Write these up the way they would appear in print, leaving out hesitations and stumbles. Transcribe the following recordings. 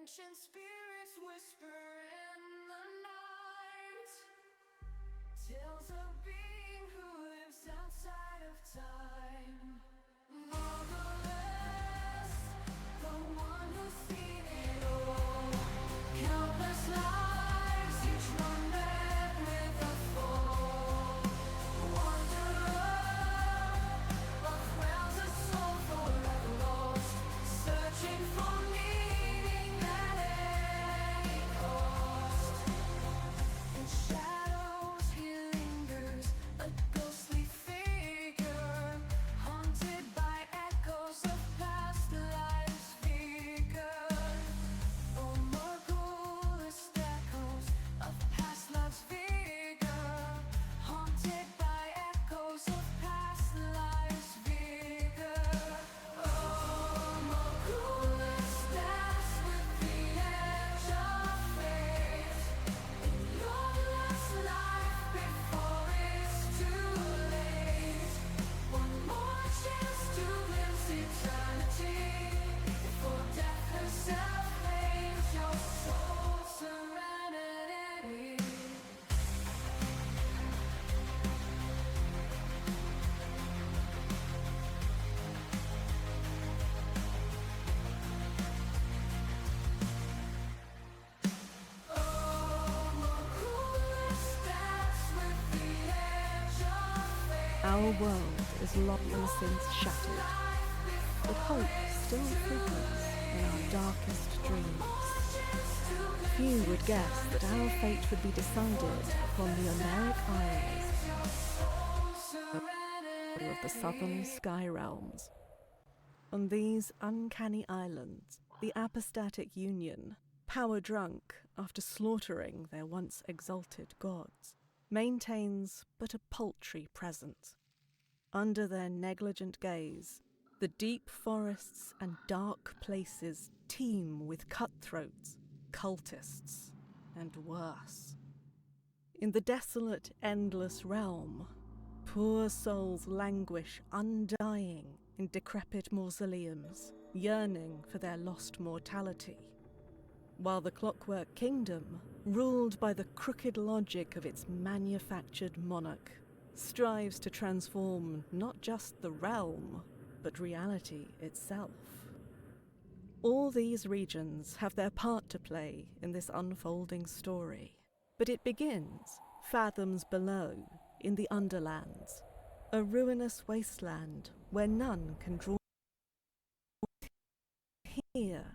Ancient spirits whisper in the night, tales of being who lives outside of time. Marvelous, the one who's seen it all. Countless lives, each one met with a fall. Wanderer, what thrills a soul forever lost, searching for meaning at any cost. In shadows he lingers, a ghostly figure, haunted by echoes of past lives' vigor. Oh, marvelous echoes of past love's vigor, haunted by echoes of past lives' vigor. Oh, marvelous dance with the edge of fate. In your last life before it's too late. One more chance to glimpse eternity before death herself claims your soul's serenity. Our world is long since shattered, but hope still flickers in our darkest dreams. Few would guess that our fate would be decided upon the Homeric Isles of the southern sky realms. On these uncanny islands, the apostatic union, power-drunk after slaughtering their once exalted gods, maintains but a paltry presence. Under their negligent gaze, the deep forests and dark places teem with cutthroats, cultists, and worse. In the desolate, endless realm, poor souls languish undying in decrepit mausoleums, yearning for their lost mortality, while the Clockwork Kingdom, ruled by the crooked logic of its manufactured monarch, strives to transform not just the realm, but reality itself. All these regions have their part to play in this unfolding story, but it begins fathoms below in the Underlands, a ruinous wasteland where none can draw. Here,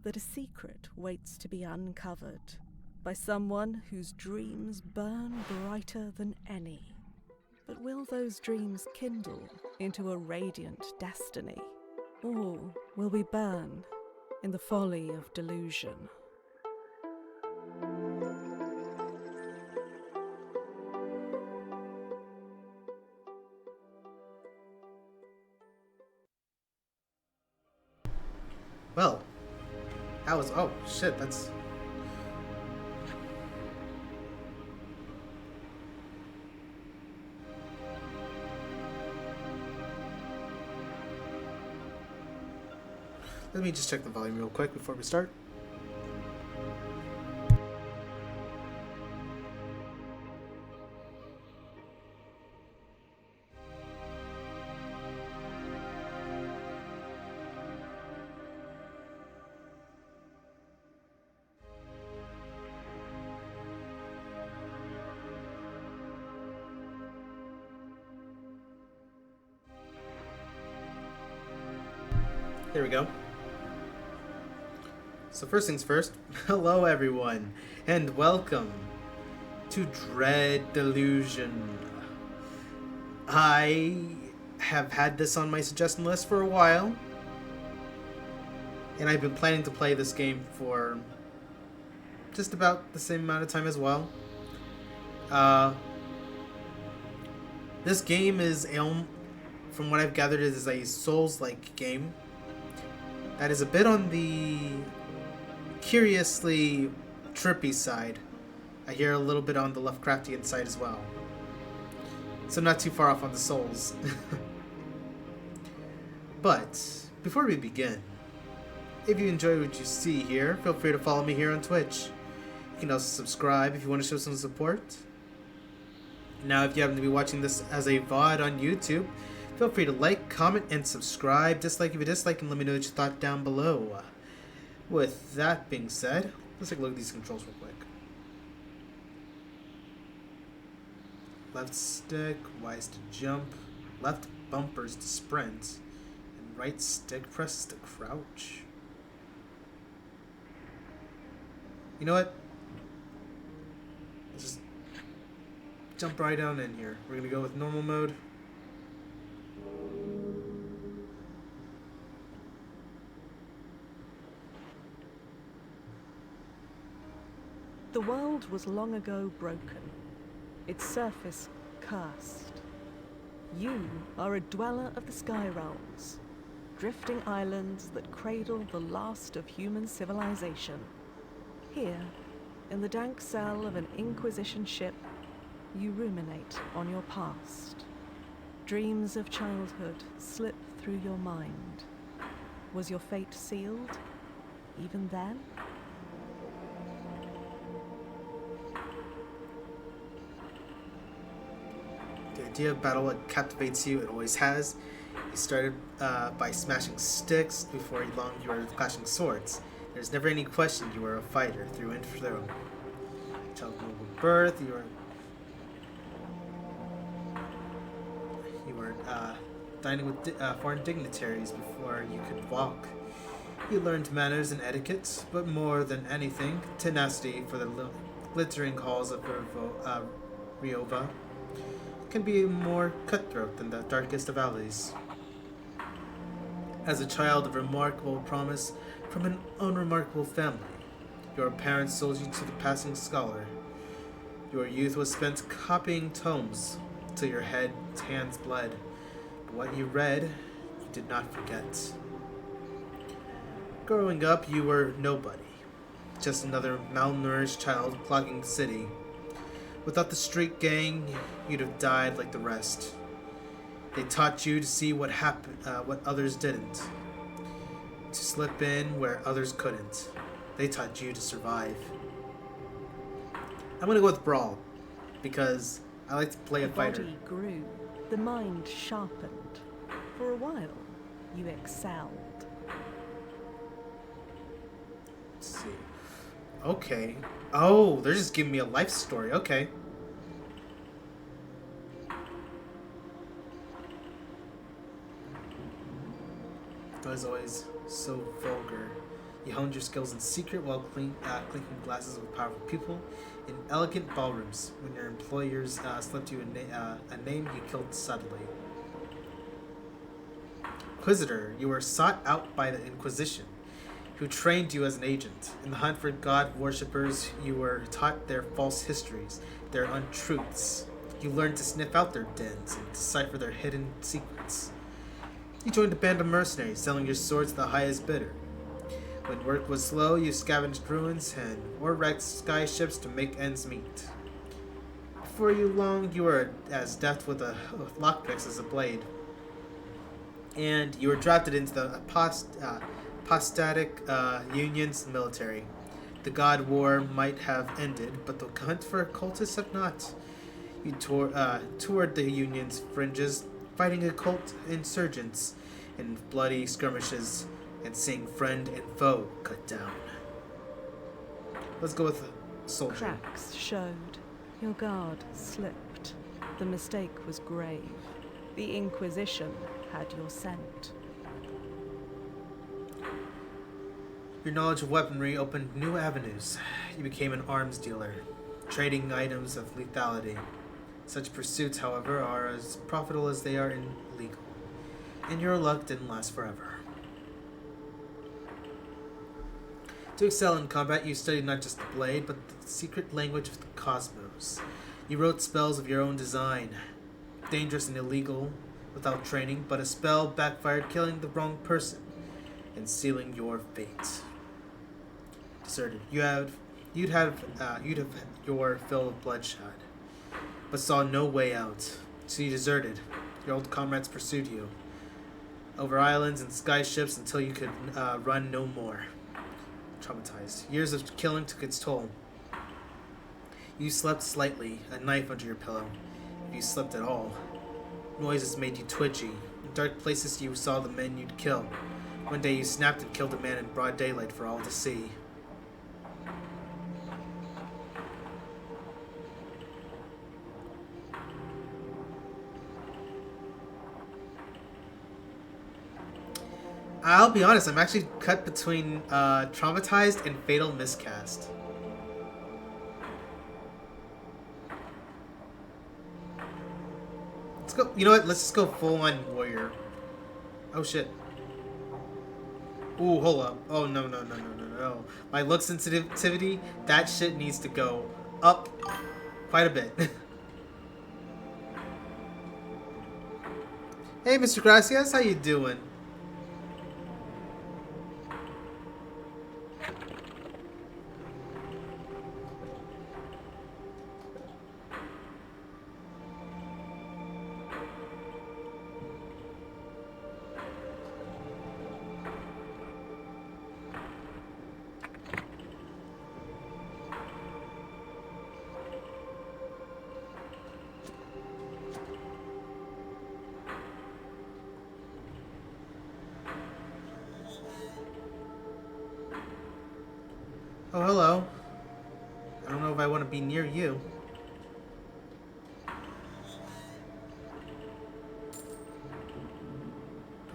that a secret waits to be uncovered by someone whose dreams burn brighter than any. But will those dreams kindle into a radiant destiny, or will we burn in the folly of delusion? Well, that was... oh, shit, that's... Let me just check the volume real quick before we start. There we go. So first things first, hello everyone, and welcome to Dread Delusion. I have had this on my suggestion list for a while, and I've been planning to play this game for just about the same amount of time as well. This game is, from what I've gathered, is a Souls-like game that is a bit on the curiously trippy side. I hear a little bit on the Lovecraftian side as well. So not too far off on the Souls. But before we begin, If you enjoy what you see here, feel free to follow me here on Twitch. You can also subscribe if you want to show some support. Now, if you happen to be watching this as a VOD on YouTube, feel free to like, comment, and subscribe. Dislike if you dislike, and let me know what you thought down below. With that being said, let's take a look at these controls real quick. Left stick, Y is to jump, left bumper is to sprint, and right stick presses to crouch. You know what? Let's just jump right on in here. We're gonna go with normal mode. The world was long ago broken, its surface cursed. You are a dweller of the sky realms, drifting islands that cradle the last of human civilization. Here, in the dank cell of an Inquisition ship, you ruminate on your past. Dreams of childhood slip through your mind. Was your fate sealed, even then? The idea of battle captivates you, it always has. You started by smashing sticks, before long you were clashing swords. There's never any question you were a fighter through and through. Child of noble birth, you were dining with foreign dignitaries before you could walk. You learned manners and etiquette, but more than anything, tenacity for the glittering halls of Riova can be more cutthroat than the darkest of alleys. As a child of remarkable promise from an unremarkable family, your parents sold you to the passing scholar. Your youth was spent copying tomes till your hands bled. But what you read, you did not forget. Growing up, you were nobody. Just another malnourished child clogging the city. Without the street gang, you'd have died like the rest. They taught you to see what others didn't. To slip in where others couldn't. They taught you to survive. I'm gonna go with Brawl, because I like to play a fighter. The body grew, the mind sharpened. For a while, you excelled. Let's see. Okay. Oh, they're just giving me a life story. Okay. As always, so vulgar. You honed your skills in secret while clinking glasses with powerful people in elegant ballrooms. When your employers slipped you a name, you killed subtly. Inquisitor, you were sought out by the Inquisition, who trained you as an agent. In the hunt for god worshippers, you were taught their false histories, their untruths. You learned to sniff out their dens and decipher their hidden secrets. You joined a band of mercenaries, selling your swords to the highest bidder. When work was slow, you scavenged ruins or wrecked sky ships to make ends meet. Before you long, you were as deft with lockpicks as a blade. And you were drafted into the apostatic Union's military. The God War might have ended, but the hunt for cultists have not. You toured the Union's fringes, fighting occult insurgents in bloody skirmishes and seeing friend and foe cut down. Let's go with soldier. Cracks showed. Your guard slipped. The mistake was grave. The Inquisition had your scent. Your knowledge of weaponry opened new avenues. You became an arms dealer, trading items of lethality. Such pursuits, however, are as profitable as they are illegal, and your luck didn't last forever. To excel in combat, you studied not just the blade, but the secret language of the cosmos. You wrote spells of your own design, dangerous and illegal without training, but a spell backfired, killing the wrong person and sealing your fate. Deserted. You'd have your fill of bloodshed, but saw no way out. So you deserted. Your old comrades pursued you. over islands and skyships until you could run no more. Traumatized. Years of killing took its toll. You slept slightly, a knife under your pillow, if you slept at all. Noises made you twitchy. In dark places you saw the men you'd kill. One day you snapped and killed a man in broad daylight for all to see. I'll be honest, I'm actually cut between traumatized and fatal miscast. Let's go. You know what? Let's just go full on warrior. Oh shit. Ooh, hold up. Oh no no no no no no. My look sensitivity, that shit needs to go up quite a bit. Hey, Mr. Gracias, how you doing? Oh, hello. I don't know if I want to be near you. Go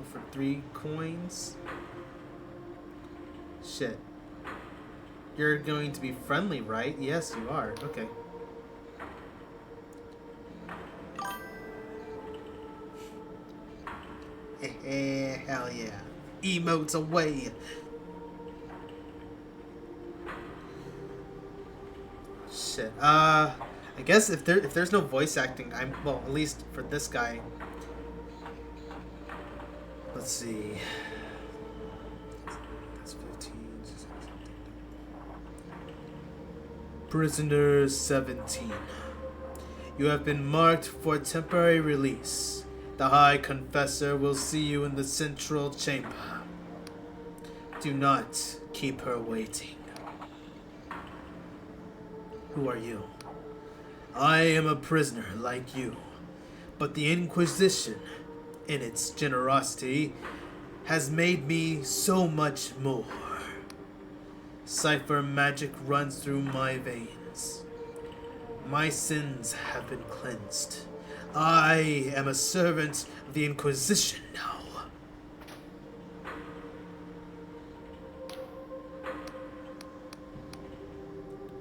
for 3 coins. Shit. You're going to be friendly, right? Yes, you are. Okay. Hell yeah. Emotes away. Shit. I guess if there's no voice acting, well, at least for this guy. Let's see. That's 15. Prisoner 17. You have been marked for temporary release. The High Confessor will see you in the central chamber. Do not keep her waiting. Who are you? I am a prisoner like you, but the Inquisition, in its generosity, has made me so much more. Cipher magic runs through my veins. My sins have been cleansed. I am a servant of the Inquisition now.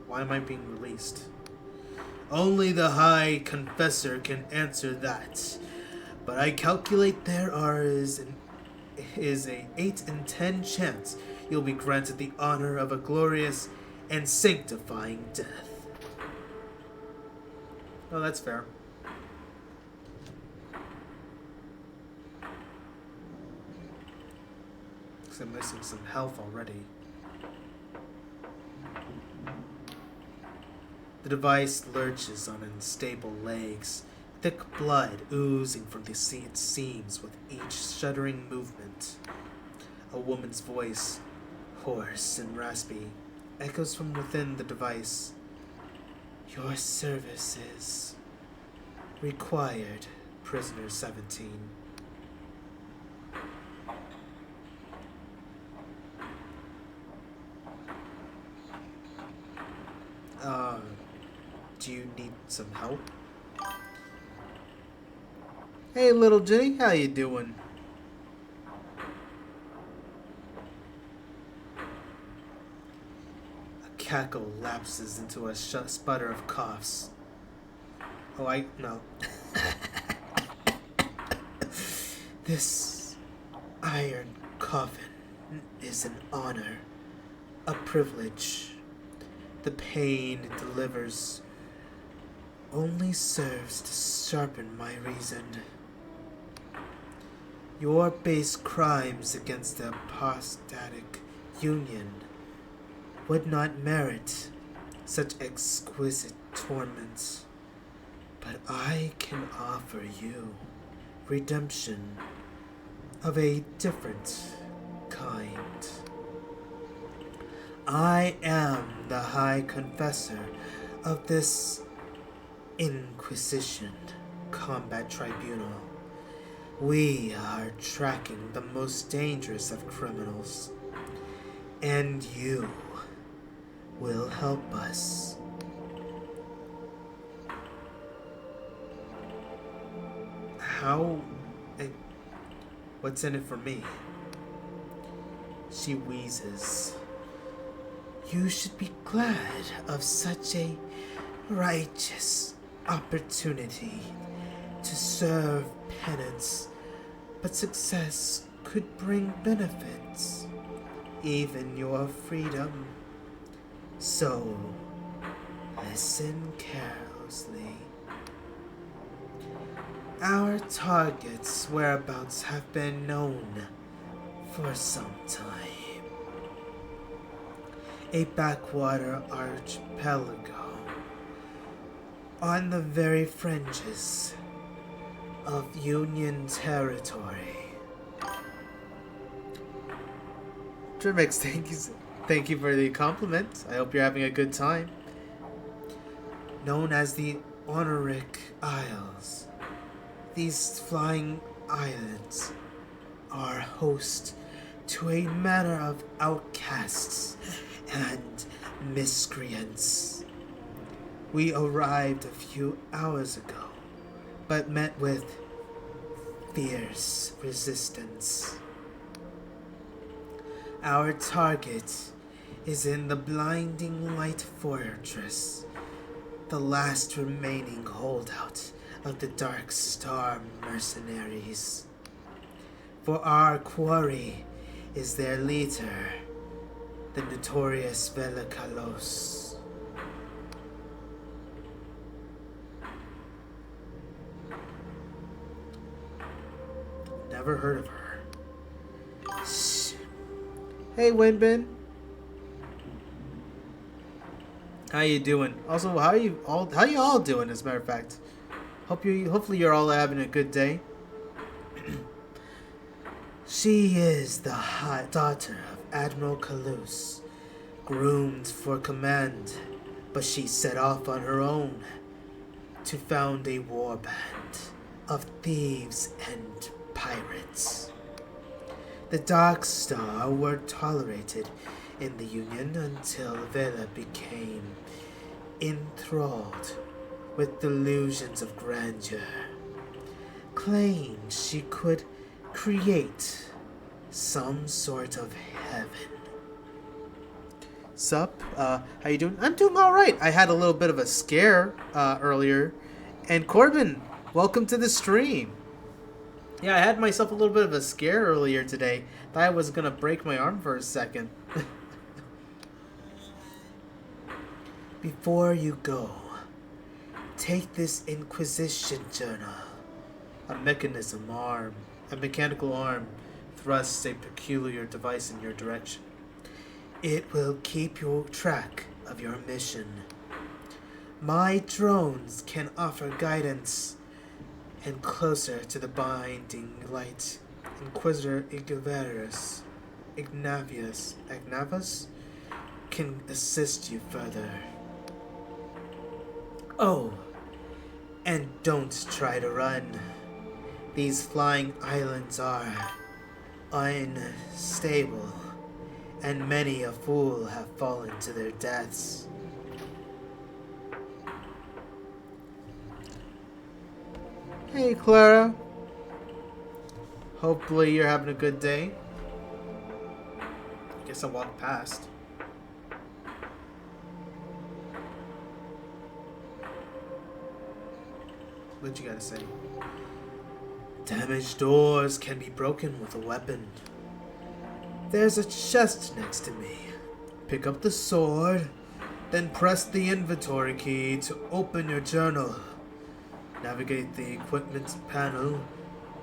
Why am I being released? Only the High Confessor can answer that. But I calculate there is a 8 in 10 chance you'll be granted the honor of a glorious and sanctifying death. Oh, that's fair. Because I'm missing some health already. The device lurches on unstable legs, thick blood oozing from its seams with each shuddering movement. A woman's voice, hoarse and raspy, echoes from within the device. Your services required, prisoner 17. Do you need some help? Hey, little Jenny, how you doing? A cackle lapses into a sputter of coughs. Oh, no. This iron coffin is an honor, a privilege. The pain it delivers only serves to sharpen my reason. Your base crimes against the apostatic union would not merit such exquisite torments, but I can offer you redemption. of a different kind. I am the High Confessor of this Inquisition Combat Tribunal. We are tracking the most dangerous of criminals, and you will help us. How? What's in it for me? She wheezes. You should be glad of such a righteous opportunity to serve penance, but success could bring benefits, even your freedom. So, listen carelessly. Our target's whereabouts have been known for some time. A backwater archipelago on the very fringes of Union territory. Trimix, thank you for the compliment. I hope you're having a good time. Known as the Honoric Isles, these flying islands are host to a manner of outcasts and miscreants. We arrived a few hours ago, but met with fierce resistance. Our target is in the Blinding Light Fortress, the last remaining holdout of the Dark Star mercenaries. For our quarry is their leader, the notorious Velikalos. Never heard of her. Shh. Hey, Winbin. How you doing? Also, how you all doing? As a matter of fact, hopefully you're all having a good day. She is the hot daughter of Admiral Kalus, groomed for command, but she set off on her own to found a warband of thieves and pirates. The Dark Star were tolerated in the Union until Vela became enthralled with delusions of grandeur, claimed she could create some sort of heaven. Sup? How you doing? I'm doing alright. I had a little bit of a scare earlier. And Corbin, welcome to the stream. Yeah, I had myself a little bit of a scare earlier today. Thought I was gonna break my arm for a second. Before you go, take this Inquisition journal. A mechanical arm thrusts a peculiar device in your direction. It will keep you track of your mission. My drones can offer guidance, and closer to the Binding Light, Inquisitor Ignavus can assist you further. Oh, and don't try to run. These flying islands are unstable, and many a fool have fallen to their deaths. Hey, Clara. Hopefully you're having a good day. Guess I'll walk past. What you gotta say? Damaged doors can be broken with a weapon. There's a chest next to me. Pick up the sword, then press the inventory key to open your journal. Navigate the equipment panel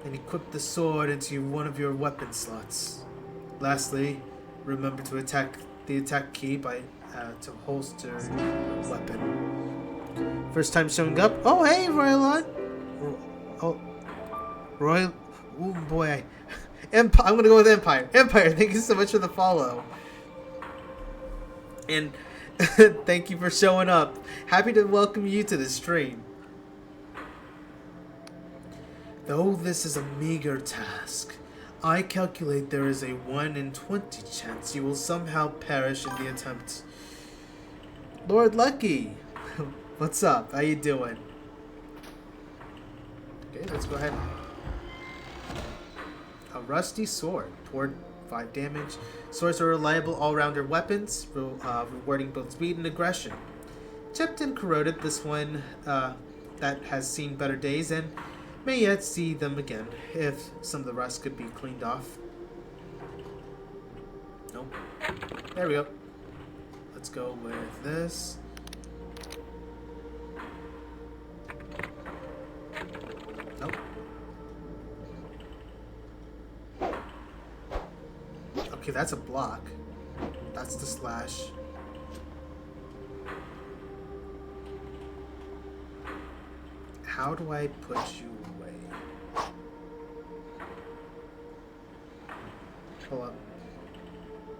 and equip the sword into one of your weapon slots. Lastly, remember to attack the attack key to holster your weapon. First time showing up. Oh, hey, Royalon. Oh, Royal. Oh boy, I'm gonna go with Empire. Empire, thank you so much for the follow. And thank you for showing up. Happy to welcome you to the stream. Though this is a meager task, I calculate there is a 1 in 20 chance you will somehow perish in the attempt. Lord Lucky, what's up? How you doing? Okay, let's go ahead. A rusty sword. Toward 5 damage. Swords are reliable all-rounder weapons, rewarding both speed and aggression. Chipped and corroded, this one that has seen better days and may yet see them again, if some of the rust could be cleaned off. Nope. There we go. Let's go with this. Nope. Okay, that's a block. That's the slash. How do I put you away? Hold up.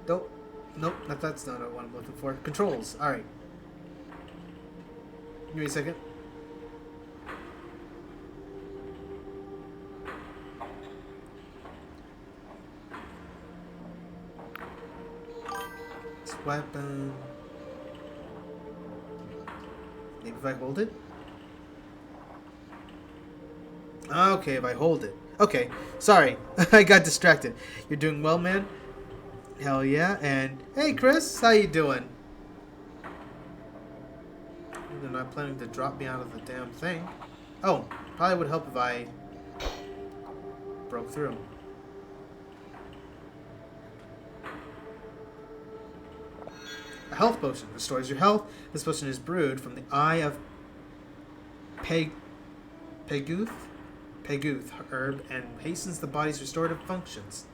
Nope. Nope, that's not what I'm looking for. Controls. Alright. Give me a second. This weapon. Maybe if I hold it? Okay, if I hold it. Okay, sorry. I got distracted. You're doing well, man? Hell yeah. And hey, Chris, how you doing? They're not planning to drop me out of the damn thing. Oh, probably would help if I broke through. A health potion restores your health. This potion is brewed from the eye of Peguth herb and hastens the body's restorative functions.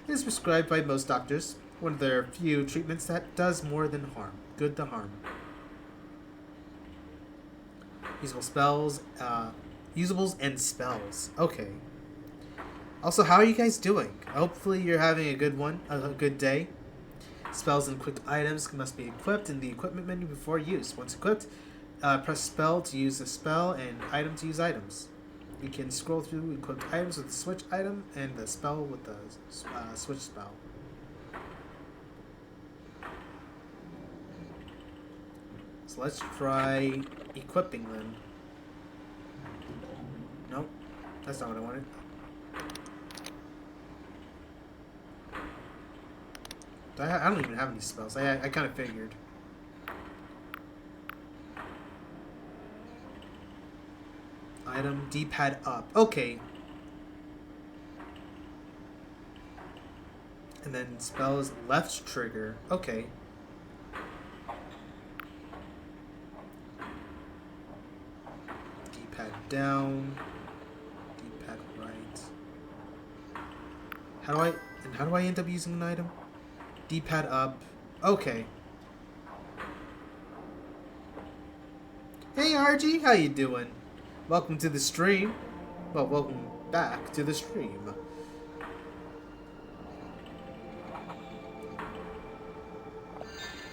It is prescribed by most doctors, one of their few treatments that does more than harm. Good to harm. Usable spells, usables and spells. Okay. Also, how are you guys doing? Hopefully you're having a good one, a good day. Spells and equipped items must be equipped in the equipment menu before use. Once equipped, press spell to use a spell and item to use items. You can scroll through equipped items with the switch item and the spell with the switch spell. So let's try equipping them. Nope, that's not what I wanted. I don't even have any spells. I kind of figured. Item, D-pad up. Okay. And then spells left trigger. Okay. D-pad down. D-pad right. How do I end up using an item? D-pad up. Okay. Hey RG, how you doing? Welcome to the stream. Well, welcome back to the stream.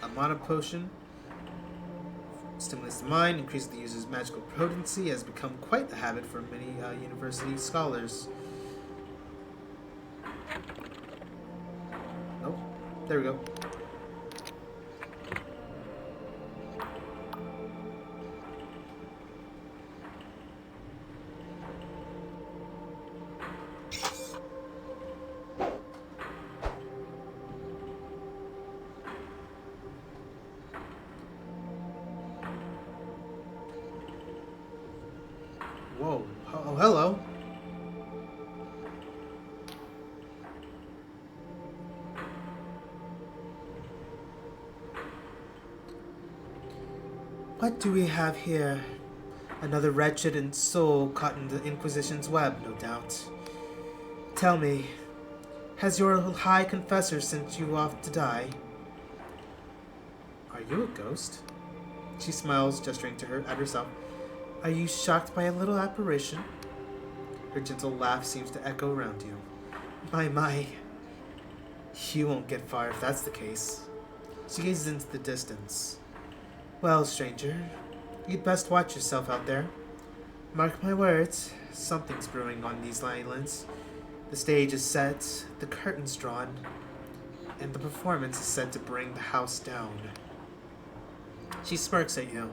A mana potion stimulates the mind, increases the user's magical potency, has become quite a habit for many university scholars. Nope. There we go. Whoa. Oh, hello. What do we have here? Another wretched and soul caught in the Inquisition's web, no doubt. Tell me, has your High Confessor sent you off to die? Are you a ghost? She smiles, gesturing to her at herself. Are you shocked by a little apparition? Her gentle laugh seems to echo around you. My. You won't get far if that's the case. She gazes into the distance. Well, stranger, you'd best watch yourself out there. Mark my words, something's brewing on these islands. The stage is set, the curtain's drawn, and the performance is set to bring the house down. She smirks at you,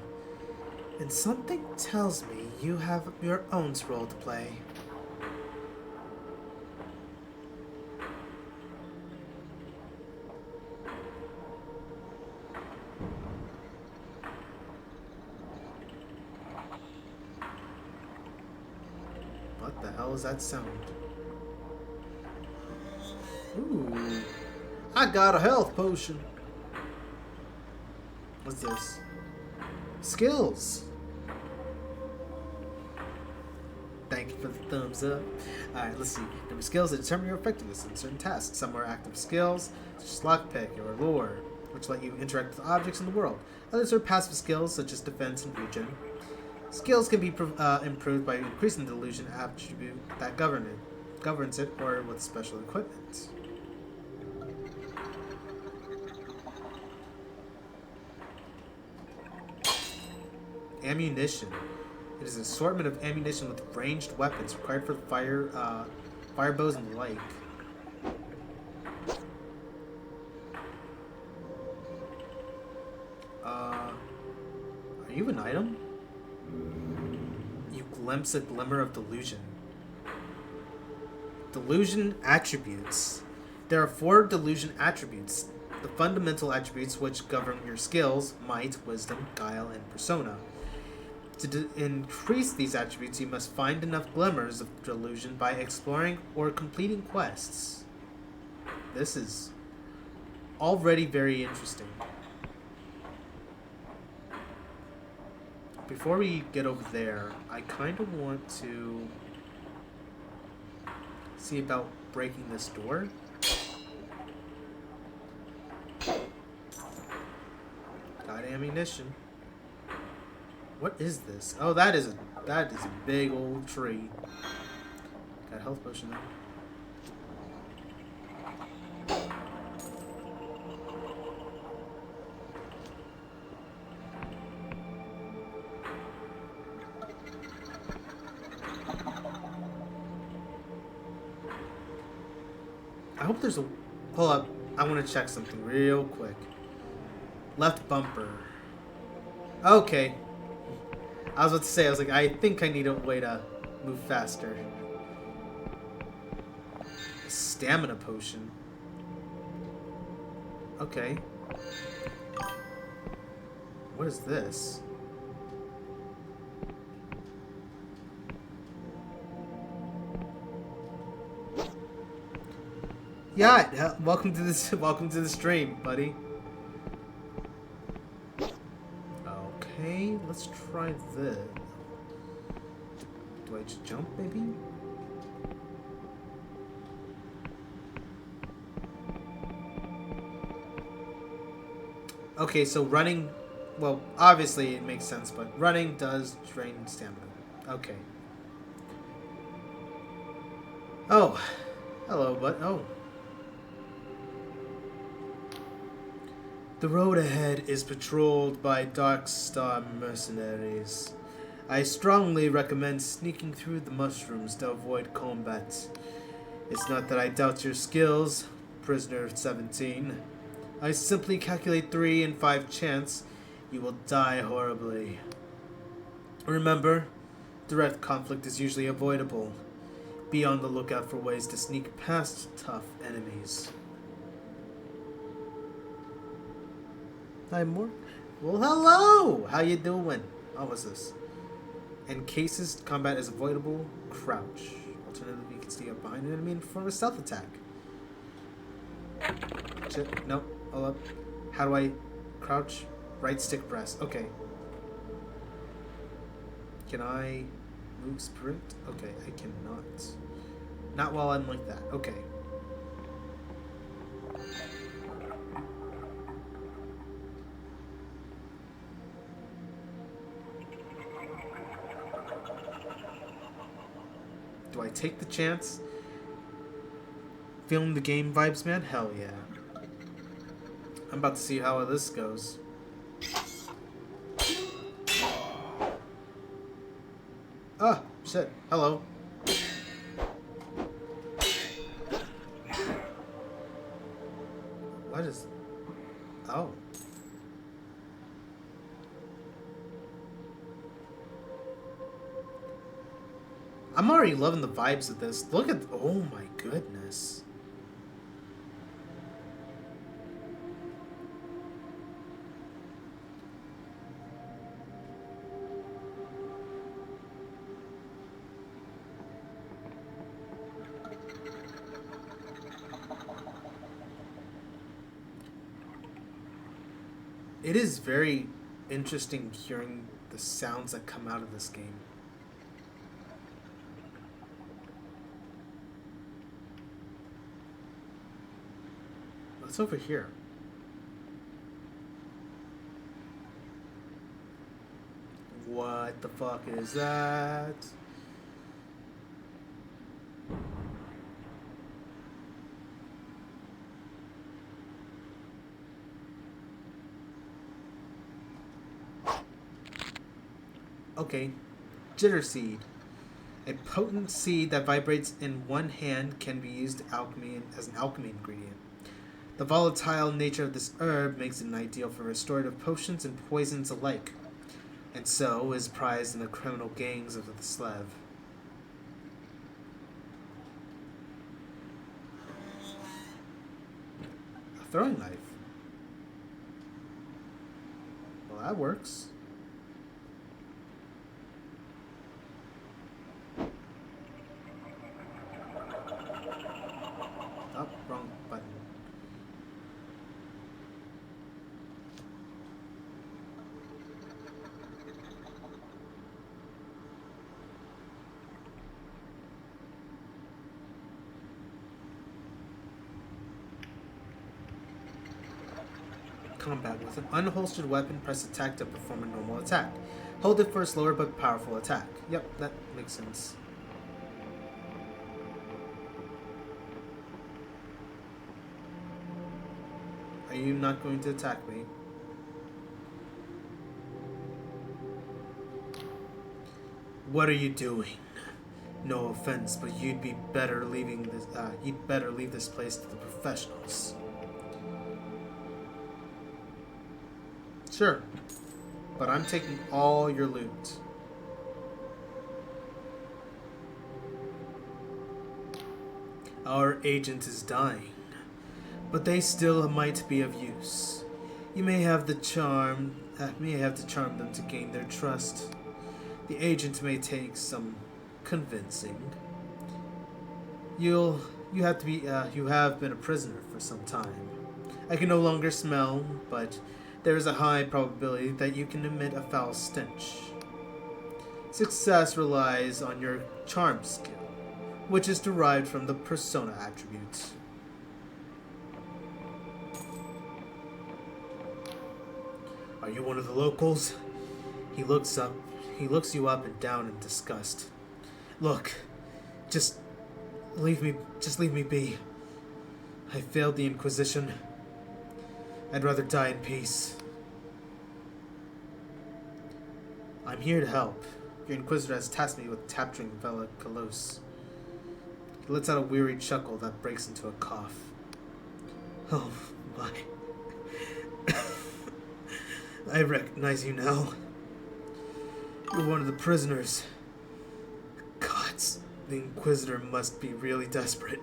and something tells me you have your own role to play. What the hell is that sound? Ooh. I got a health potion. What's this? Skills. Thank you for the thumbs up. Alright, let's see. Number skills that determine your effectiveness in certain tasks. Some are active skills, such as lockpick or lore, which let you interact with objects in the world. Others are passive skills, such as defense and regen. Skills can be improved by increasing the delusion attribute that governs it, or with special equipment. Ammunition. It is an assortment of ammunition with ranged weapons required for fire bows and the like. Are you an item? You glimpse a glimmer of delusion. Delusion attributes. There are 4 delusion attributes. The fundamental attributes which govern your skills: might, wisdom, guile, and persona. To increase these attributes, you must find enough glimmers of delusion by exploring or completing quests. This is already very interesting. Before we get over there, I kind of want to see about breaking this door. Got ammunition. What is this? Oh, that is a big old tree. Got a health potion now. I hope there's a... Hold up. I want to check something real quick. Left bumper. Okay. I was about to say, I was like, I think I need a way to move faster. A stamina potion. Okay. What is this? Yeah, welcome to this. Welcome to the stream, buddy. Okay, let's try this. Do I just jump, maybe? Okay, so running. Well, obviously it makes sense, but running does drain stamina. Okay. Oh, hello, but oh. The road ahead is patrolled by Dark Star mercenaries. I strongly recommend sneaking through the mushrooms to avoid combat. It's not that I doubt your skills, prisoner 17. I simply calculate 3 in 5 chance you will die horribly. Remember, direct conflict is usually avoidable. Be on the lookout for ways to sneak past tough enemies. Hi, more. Well, hello! How you doing? Oh, what's this? In cases combat is avoidable, crouch. Alternatively, you can sneak up behind an enemy and perform a stealth attack. Shit, nope. Hold up. How do I crouch? Right stick press. Okay. Can I move sprint? Okay, I cannot. Not while I'm like that. Okay. Do I take the chance? Feeling the game vibes, man? Hell yeah. I'm about to see how this goes. Ah, shit. Hello. What is... Oh. I'm already loving the vibes of this. Look at... Oh my goodness. It is very interesting hearing the sounds that come out of this game. What's over here? What the fuck is that? Okay, jitter seed. A potent seed that vibrates in one hand can be used as an alchemy ingredient. The volatile nature of this herb makes it ideal for restorative potions and poisons alike, and so is prized in the criminal gangs of the Slev. A throwing knife. Well, that works. Oh, wrong button. Combat. With an unholstered weapon, press attack to perform a normal attack. Hold it for a slower but powerful attack. Yep, that makes sense. Are you not going to attack me? What are you doing? No offense, but you'd better leave this place to the professionals. Sure, but I'm taking all your loot. Our agent is dying, but they still might be of use. You may have to charm them to gain their trust. The agent may take some convincing. You have been a prisoner for some time. I can no longer smell, but there is a high probability that you can emit a foul stench. Success relies on your charm skill, which is derived from the persona attributes. Are you one of the locals? He looks you up and down in disgust. Look, just leave me be. I failed the Inquisition. I'd rather die in peace. I'm here to help. Your Inquisitor has tasked me with capturing Vela Kalos. He lets out a weary chuckle that breaks into a cough. Oh my. I recognize you now. You're one of the prisoners. Gods, the Inquisitor must be really desperate.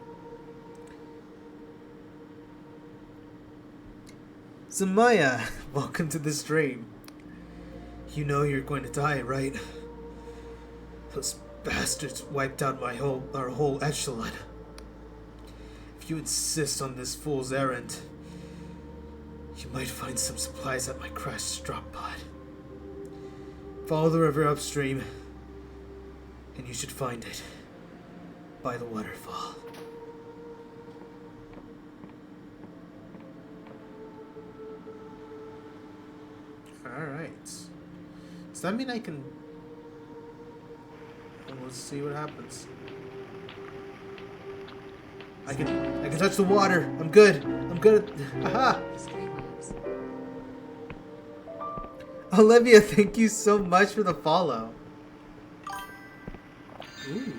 Zamaya, welcome to the stream. You know you're going to die, right? Those bastards wiped out our whole echelon. If you insist on this fool's errand, you might find some supplies at my crashed drop pod. Follow the river upstream, and you should find it by the waterfall. Alright. Does that mean I can... Let's see what happens. I can touch the water. I'm good. I'm good. Haha. Olivia, thank you so much for the follow. Ooh,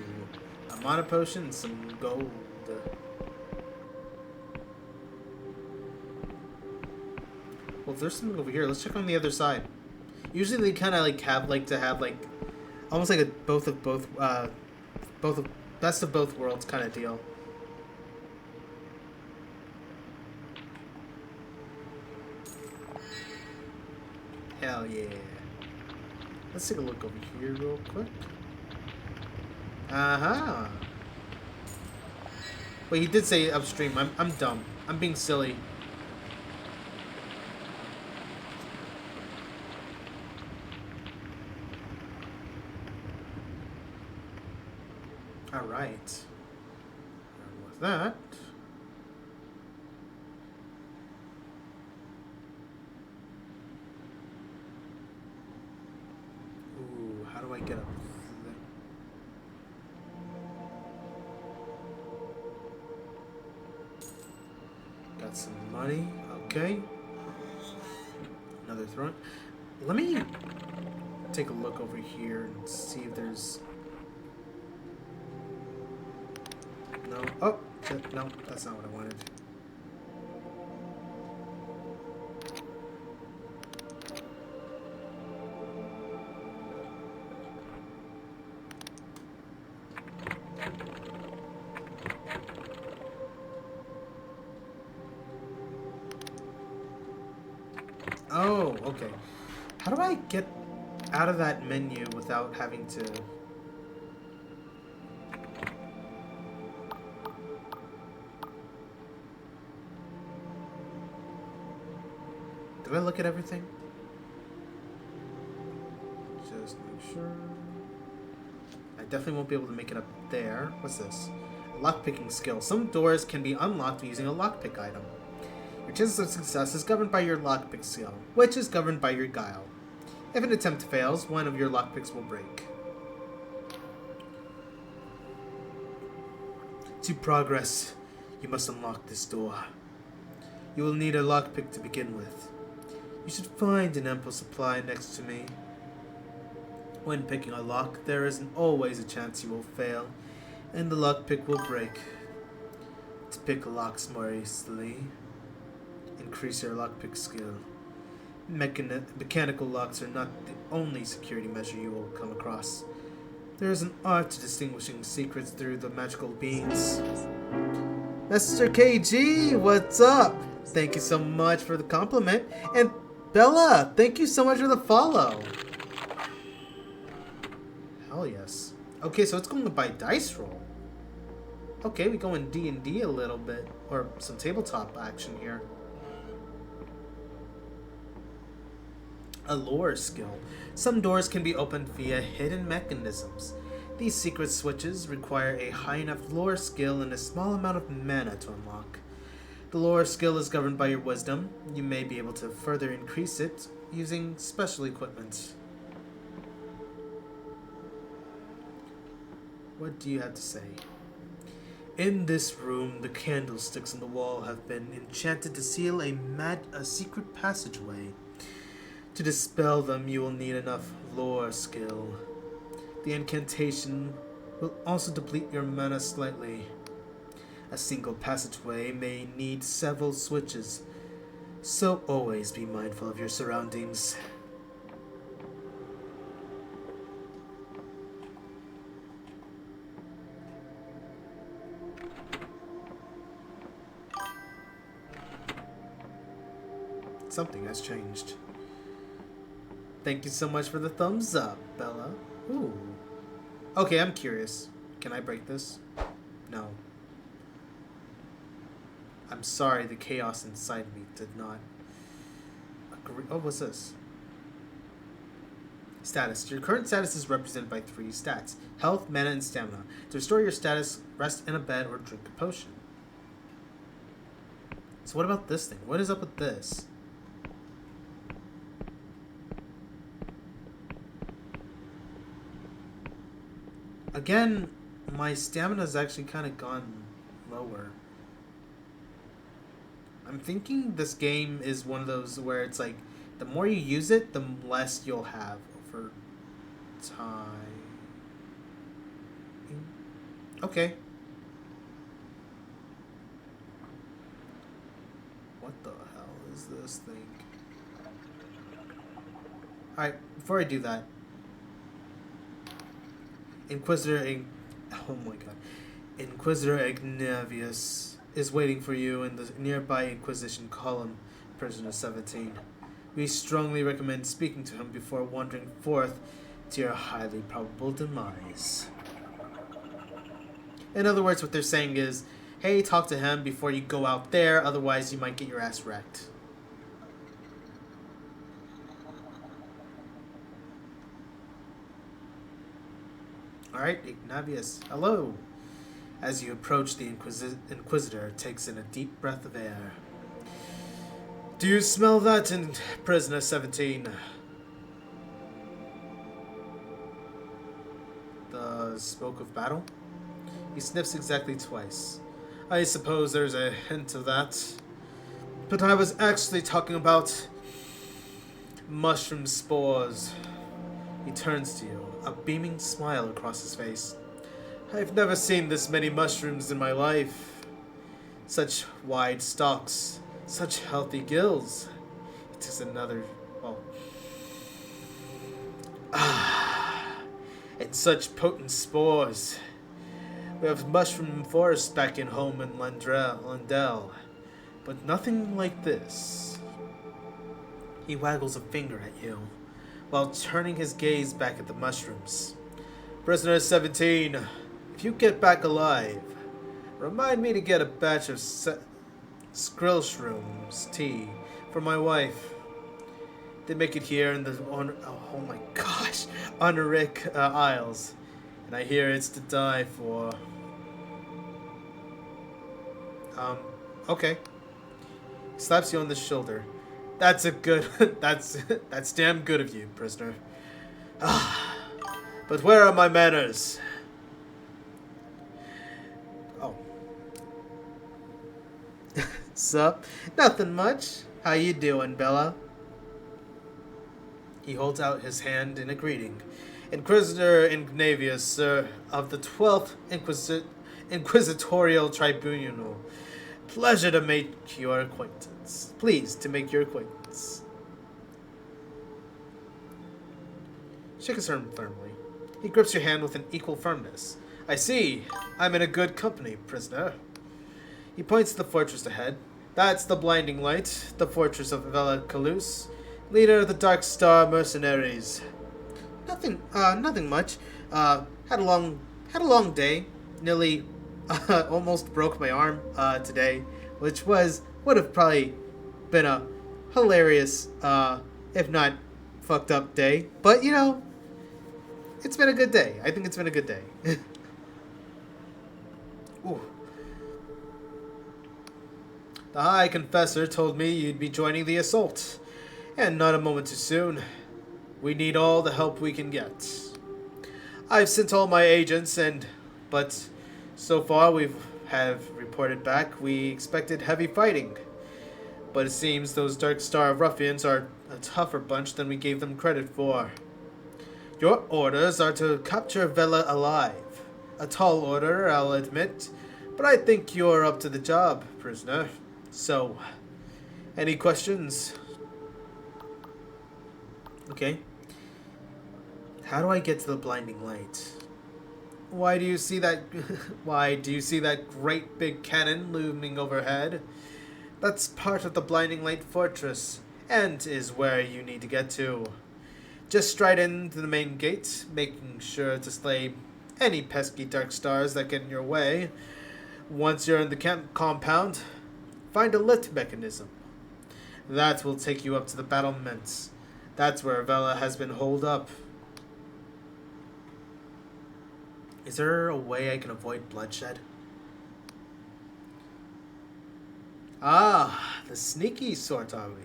a mana potion and some gold. Well, if there's something over here, let's check on the other side. Usually they kind of like to have like almost like a both of best of both worlds kind of deal. Hell yeah. Let's take a look over here real quick. Uh-huh. Wait, he did say upstream. I'm dumb. I'm being silly. Alright. And with that... Ooh, how do I get up there? Got some money. Okay. Another throne. Let me take a look over here and see if there's... No. Oh, shit. No, that's not what I wanted. Oh, okay. How do I get out of that menu without having to... Did I look at everything? Just make sure. I definitely won't be able to make it up there. What's this? A lockpicking skill. Some doors can be unlocked using a lockpick item. Your chances of success is governed by your lockpick skill, which is governed by your guile. If an attempt fails, one of your lockpicks will break. To progress, you must unlock this door. You will need a lockpick to begin with. You should find an ample supply next to me. When picking a lock, there is always a chance you will fail, and the lockpick will break. To pick locks more easily, increase your lockpick skill. Mechanical locks are not the only security measure you will come across. There is an art to distinguishing secrets through the magical beings. Mr. KG, what's up? Thank you so much for the compliment. And Bella, thank you so much for the follow. Hell yes. Okay, so it's going to buy dice roll. Okay, we go in D&D a little bit. Or some tabletop action here. A lore skill. Some doors can be opened via hidden mechanisms. These secret switches require a high enough lore skill and a small amount of mana to unlock. The lore skill is governed by your wisdom. You may be able to further increase it using special equipment. What do you have to say? In this room, the candlesticks on the wall have been enchanted to seal a secret passageway. To dispel them, you will need enough lore skill. The incantation will also deplete your mana slightly. A single passageway may need several switches, so always be mindful of your surroundings. Something has changed. Thank you so much for the thumbs up, Bella. Ooh. Okay, I'm curious. Can I break this? No. I'm sorry, the chaos inside me did not agree. Oh, what's this? Status. Your current status is represented by 3 stats. Health, mana, and stamina. To restore your status, rest in a bed or drink a potion. So what about this thing? What is up with this? Again, my stamina's actually kind of gone low. lower. I'm thinking this game is one of those where it's like, the more you use it, the less you'll have over time. Okay. What the hell is this thing? Alright, before I do that, oh my god. Inquisitor Ignavius is waiting for you in the nearby Inquisition column, Prisoner 17. We strongly recommend speaking to him before wandering forth to your highly probable demise. In other words, what they're saying is, hey, talk to him before you go out there, otherwise you might get your ass wrecked. Alright, Ignavius, hello. As you approach, the Inquisitor takes in a deep breath of air. Do you smell that, Prisoner 17? The smoke of battle? He sniffs exactly twice. I suppose there's a hint of that. But I was actually talking about mushroom spores. He turns to you, a beaming smile across his face. I've never seen this many mushrooms in my life. Such wide stalks, such healthy gills. He takes another, and such potent spores. We have mushroom forests back in home in Lundell, but nothing like this. He waggles a finger at you, while turning his gaze back at the mushrooms. Prisoner 17, if you get back alive, remind me to get a batch of Skrillshrooms tea for my wife. They make it here in the Honoric Isles, and I hear it's to die for. Okay. He slaps you on the shoulder. That's a good. that's damn good of you, prisoner. But where are my manners? Oh. Sup? Nothing much. How you doing, Bella? He holds out his hand in a greeting. Inquisitor Ignavius, sir, of the 12th Inquisitorial Tribunal. Pleasure to make your acquaintance. Pleased to make your acquaintance. Shake his arm firmly. He grips your hand with an equal firmness. I see. I'm in a good company, prisoner. He points to the fortress ahead. That's the Blinding Light, the fortress of Vela Calus, leader of the Dark Star mercenaries. Nothing much. Had a long day. Nearly, almost broke my arm, today, which would have probably been a hilarious, if not fucked up day. But, you know, it's been a good day. I think it's been a good day. Ooh. The High Confessor told me you'd be joining the assault. And not a moment too soon. We need all the help we can get. I've sent all my agents but so far we have reported back we expected heavy fighting. But it seems those Dark Star ruffians are a tougher bunch than we gave them credit for. Your orders are to capture Vela alive. A tall order, I'll admit, but I think you're up to the job, prisoner. So, any questions? Okay. How do I get to the Blinding Light? Why do you see that great big cannon looming overhead? That's part of the Blinding Light Fortress, and is where you need to get to. Just stride into the main gate, making sure to slay any pesky Dark Stars that get in your way. Once you're in the compound, find a lit mechanism. That will take you up to the battlements. That's where Vela has been holed up. Is there a way I can avoid bloodshed? Ah, the sneaky sort, are we?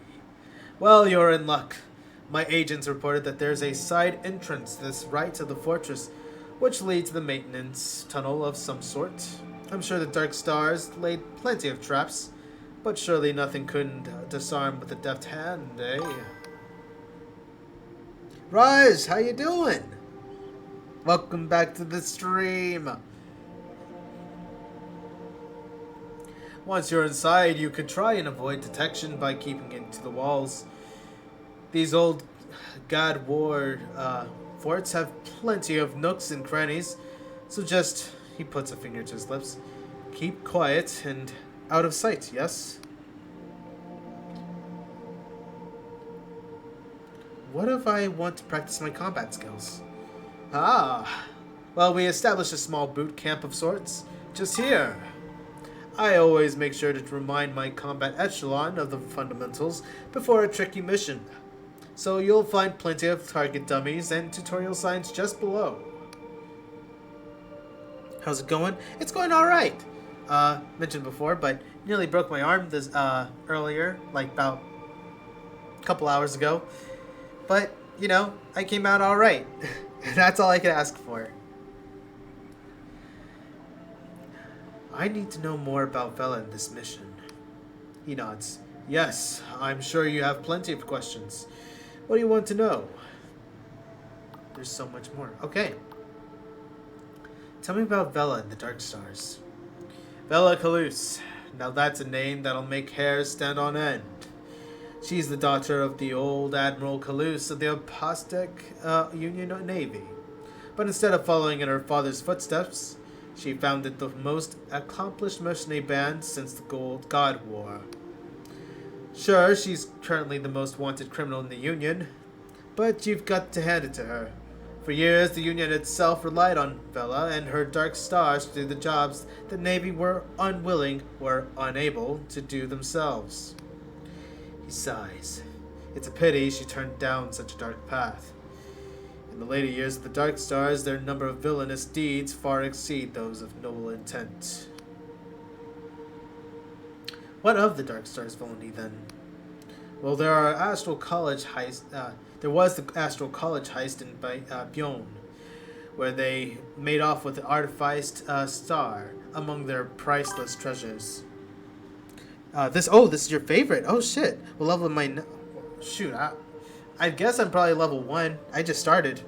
Well, you're in luck. My agents reported that there's a side entrance to this right of the fortress, which leads to the maintenance tunnel of some sort. I'm sure the Dark Stars laid plenty of traps, but surely nothing couldn't disarm with a deft hand, eh? Raj, how you doing? Welcome back to the stream. Once you're inside, you could try and avoid detection by keeping it to the walls. These old God War forts have plenty of nooks and crannies, so just, he puts a finger to his lips, keep quiet and out of sight, yes? What if I want to practice my combat skills? Ah, well, we established a small boot camp of sorts, just here. I always make sure to remind my combat echelon of the fundamentals before a tricky mission. So you'll find plenty of target dummies and tutorial signs just below. How's it going? It's going alright. Mentioned before, but nearly broke my arm this earlier, like about a couple hours ago. But, you know, I came out alright. That's all I could ask for. I need to know more about Vela in this mission. He nods. Yes, I'm sure you have plenty of questions. What do you want to know? There's so much more. Okay. Tell me about Vela and the Dark Stars. Vela Kalus. Now that's a name that'll make hairs stand on end. She's the daughter of the old Admiral Kalus of the Apostolic Union Navy. But instead of following in her father's footsteps, she founded the most accomplished mercenary band since the God War. Sure, she's currently the most wanted criminal in the Union, but you've got to hand it to her. For years, the Union itself relied on Vela and her Dark Stars to do the jobs the Navy were unwilling or unable to do themselves. He sighs. It's a pity she turned down such a dark path. In the later years of the Dark Stars, their number of villainous deeds far exceed those of noble intent. What of the Dark Stars villainy, then? Well, there was the Astral College heist in Byon, where they made off with the artificed star among their priceless treasures. This is your favorite. Oh shit. What level am I? Shoot, I guess I'm probably level 1. I just started.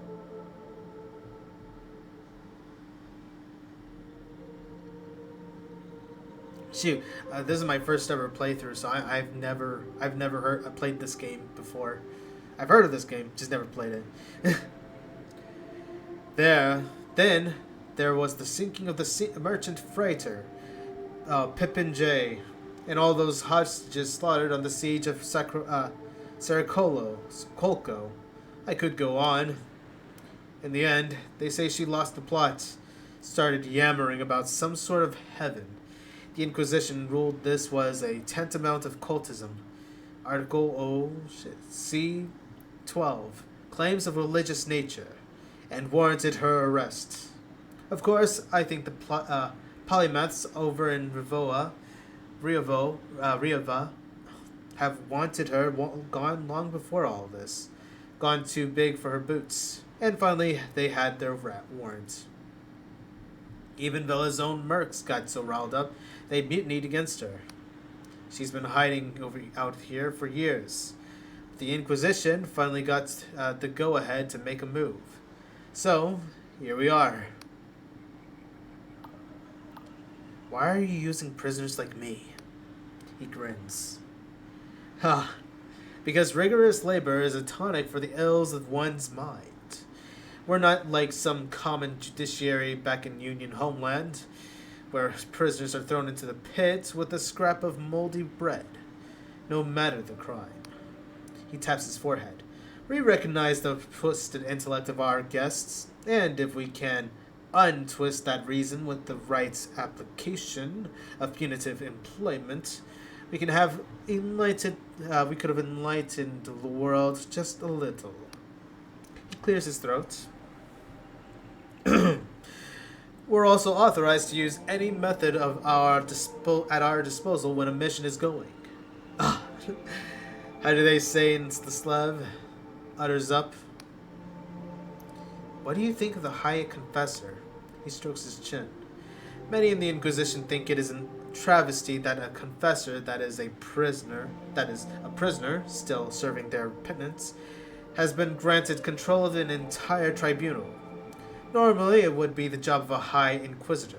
Shoot, this is my first ever playthrough, so I've never played this game before. I've heard of this game, just never played it. Then there was the sinking of the merchant freighter, Pippin J, and all those hostages slaughtered on the siege of Kolko. I could go on. In the end, they say she lost the plot, started yammering about some sort of heaven. The Inquisition ruled this was a tantamount of cultism. Article C-12, claims of religious nature, and warranted her arrest. Of course, I think the polymaths over in Riava have wanted her gone long before all this, gone too big for her boots, and finally they had their warrant. Even Vela's own mercs got so riled up, they mutinied against her. She's been hiding out here for years. The Inquisition finally got the go-ahead to make a move. So, here we are. Why are you using prisoners like me? He grins. Ha! Because rigorous labor is a tonic for the ills of one's mind. We're not like some common judiciary back in Union homeland, where prisoners are thrown into the pit with a scrap of moldy bread, no matter the crime. He taps his forehead. We recognize the twisted intellect of our guests, and if we can untwist that reason with the right application of punitive employment, we could have enlightened the world just a little. He clears his throat. We're also authorized to use any method at our disposal when a mission is going. How do they say in the Slav? Utters up. What do you think of the High Confessor? He strokes his chin. Many in the Inquisition think it is a travesty that a confessor that is a prisoner, still serving their penance, has been granted control of an entire tribunal. Normally, it would be the job of a High Inquisitor.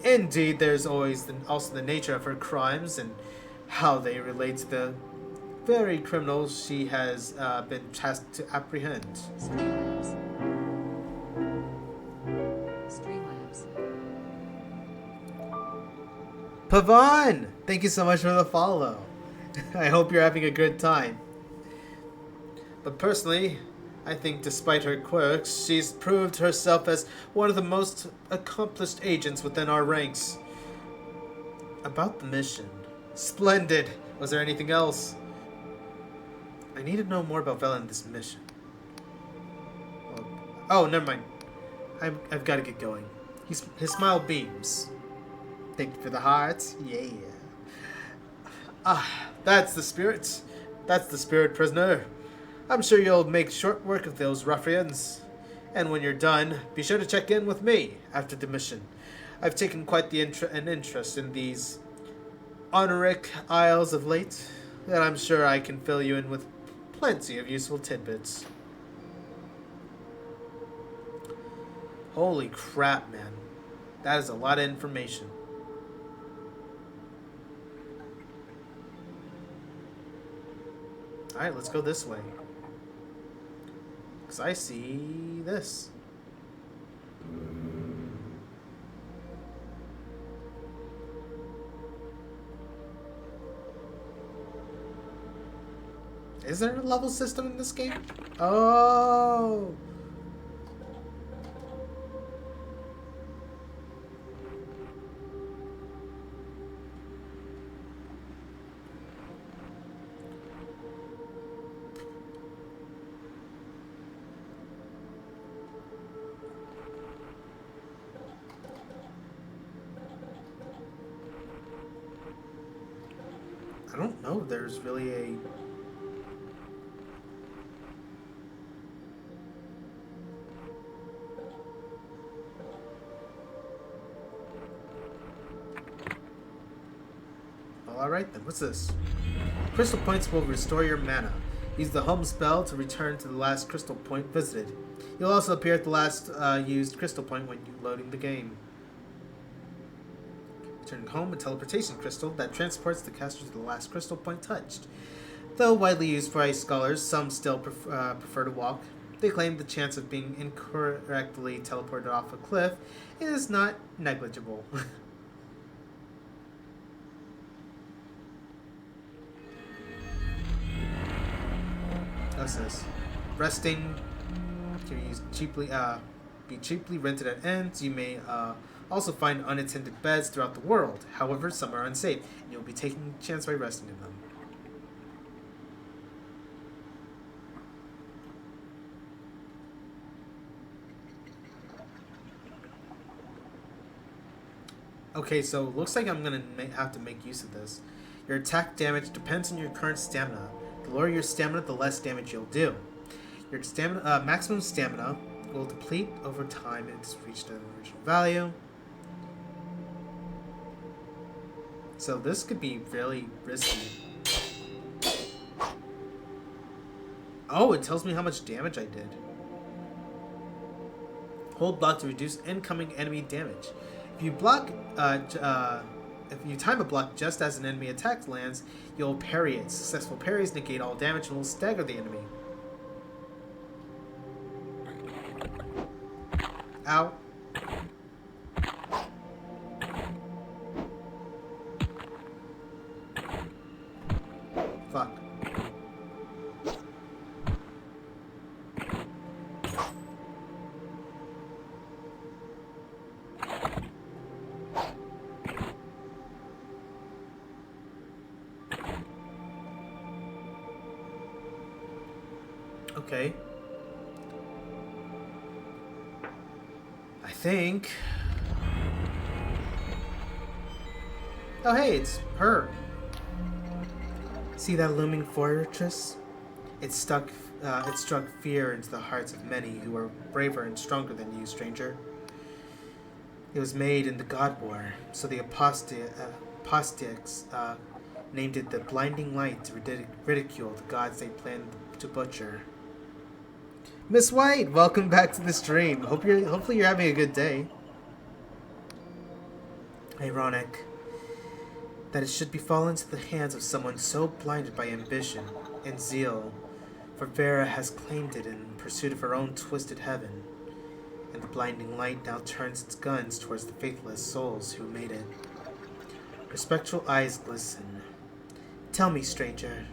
Indeed, there's always also the nature of her crimes and how they relate to the very criminals she has been tasked to apprehend. Streamlabs. Streamlabs. Pavan! Thank you so much for the follow. I hope you're having a good time. But personally, I think despite her quirks, she's proved herself as one of the most accomplished agents within our ranks. About the mission. Splendid! Was there anything else? I need to know more about Velen in this mission. Oh, never mind. I've got to get going. His smile beams. Thank you for the heart. Yeah. That's the spirit. That's the spirit, prisoner. I'm sure you'll make short work of those ruffians. And when you're done, be sure to check in with me after the mission. I've taken quite an interest in these honorific isles of late, and I'm sure I can fill you in with plenty of useful tidbits. Holy crap, man. That is a lot of information. Alright, let's go this way. Because I see this. Is there a level system in this game? Oh! I don't know if there's really a... Well, alright then, what's this? Crystal points will restore your mana. Use the home spell to return to the last crystal point visited. You'll also appear at the last used crystal point when you're loading the game. Returning home, a teleportation crystal that transports the caster to the last crystal point touched. Though widely used for ice scholars, some still prefer to walk. They claim the chance of being incorrectly teleported off a cliff is not negligible. What's this? Resting can be cheaply rented at inns. You may also find unattended beds throughout the world. However, some are unsafe, and you'll be taking a chance by resting in them. Okay, so it looks like I'm gonna have to make use of this. Your attack damage depends on your current stamina. The lower your stamina, the less damage you'll do. Your stamina, maximum stamina will deplete over time and it's reached an original value. So this could be really risky. Oh, it tells me how much damage I did. Hold block to reduce incoming enemy damage. If you block, if you time a block just as an enemy attack lands, you'll parry it. Successful parries negate all damage and will stagger the enemy. Ow. Fuck. Okay. I think... Oh hey, it's her. See that looming fortress? It struck fear into the hearts of many who are braver and stronger than you, stranger. It was made in the God War, so the apostates named it the Blinding Light to ridicule the gods they planned to butcher. Miss White, welcome back to the stream. Hopefully you're having a good day. Ironic that it should befall into the hands of someone so blinded by ambition and zeal, for Vera has claimed it in pursuit of her own twisted heaven, and the blinding light now turns its guns towards the faithless souls who made it. Her spectral eyes glisten. Tell me, stranger,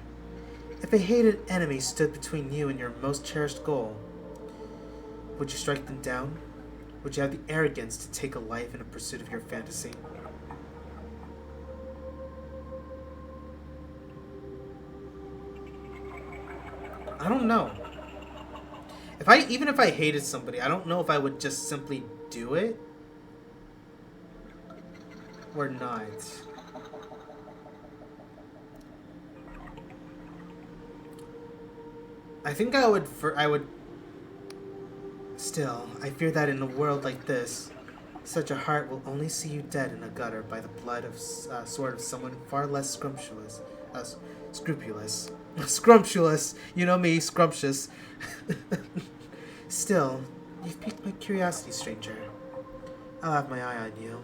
if a hated enemy stood between you and your most cherished goal, would you strike them down? Would you have the arrogance to take a life in a pursuit of your fantasy? I don't know. Even if I hated somebody, I don't know if I would just simply do it or not. I think I would. Still, I fear that in a world like this, such a heart will only see you dead in a gutter by the blood of sword of someone far less scrumptious. Scrumptious. You know me, scrumptious. Still, you've piqued my curiosity, stranger. I'll have my eye on you.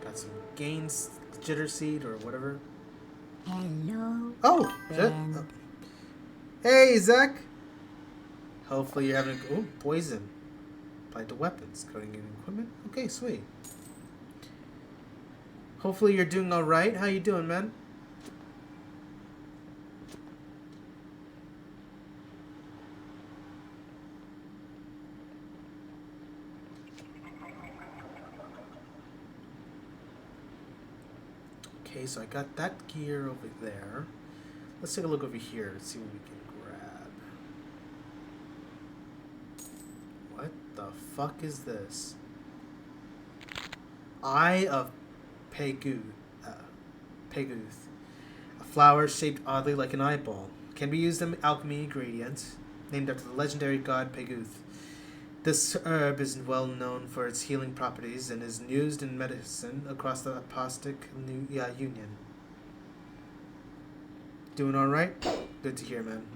Got some gains jitter seed or whatever. Hello. Oh, shit. Oh. Hey, Zach. Hopefully you're having a... Ooh, poison. Applied to weapons, coding and equipment. Okay, sweet. Hopefully you're doing alright. How you doing, man? Okay, so I got that gear over there. Let's take a look over here and see what we can grab. What the fuck is this? Eye of Peguth. A flower shaped oddly like an eyeball. Can be used in alchemy ingredient, named after the legendary god Peguth. This herb is well known for its healing properties and is used in medicine across the apostate union. Doing alright? Good to hear, man.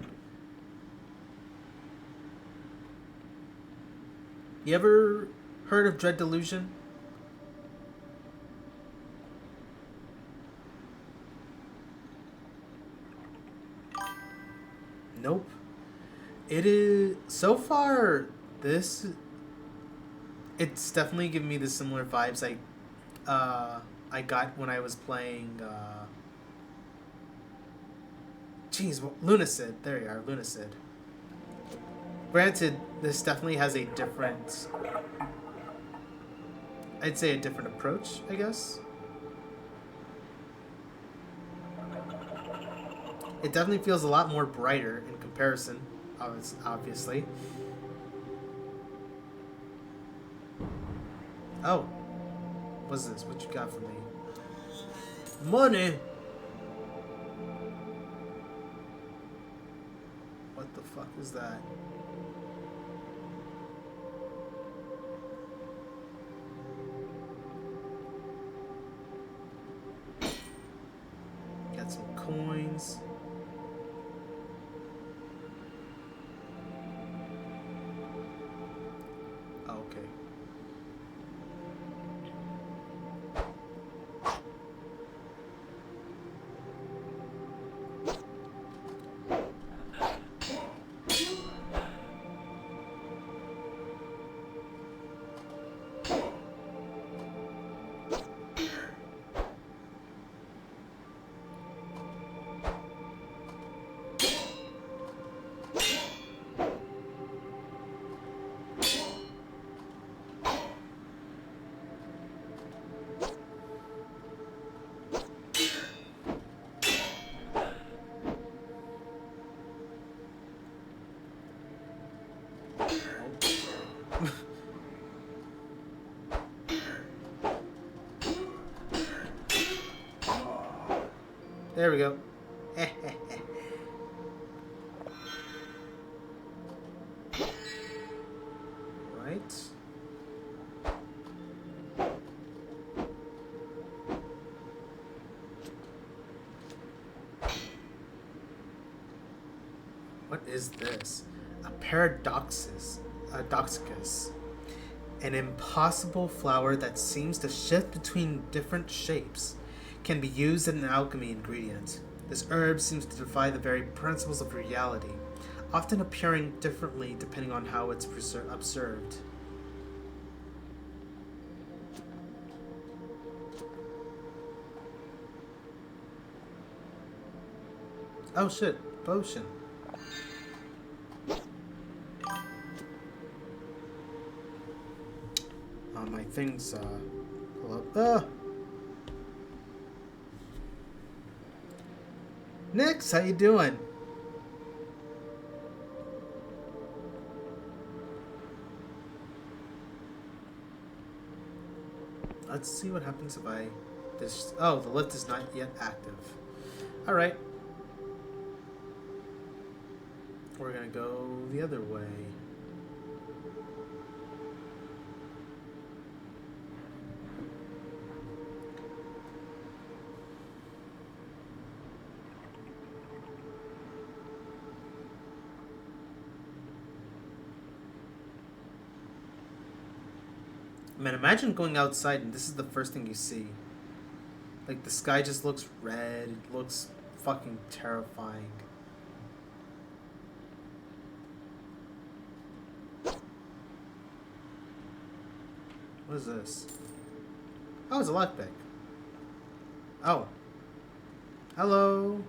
You ever heard of Dread Delusion? Nope. It is... So far, it's definitely giving me the similar vibes I got when I was playing Lunacid. There you are, Lunacid. Granted, this definitely has a different, I'd say a different approach, I guess. It definitely feels a lot more brighter in comparison, obviously. Oh. What's this? What you got for me? Money! What the fuck is that? Got some coins. Oh, okay. There we go. Right. What is this? A paradoxicus. An impossible flower that seems to shift between different shapes. Can be used as an alchemy ingredient. This herb seems to defy the very principles of reality, often appearing differently depending on how it's observed. Oh shit, potion. My thing's, hello? Nix, how you doing? Let's see what happens if I... This... Oh, the lift is not yet active. Alright. We're gonna go the other way. Man, imagine going outside and this is the first thing you see. Like, the sky just looks red. It looks fucking terrifying. What is this? Oh, it's a lockpick. Oh. Hello.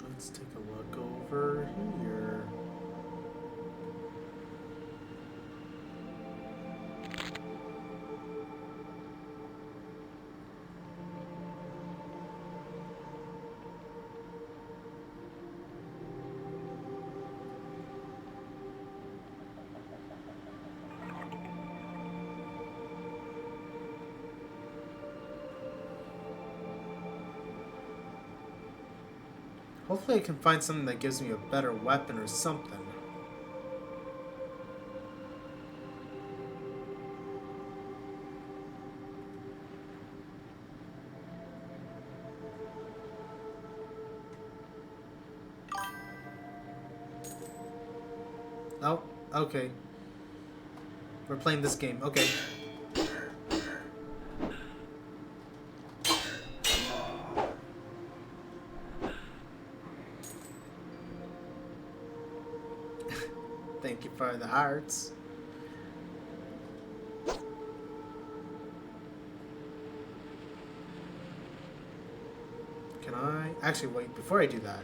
Let's take a look over here. Hopefully I can find something that gives me a better weapon or something. Oh, okay. We're playing this game. Okay. Thank you for the hearts. Can I... Actually, wait. Before I do that,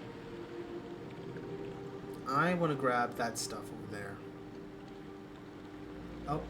I want to grab that stuff over there. Oh.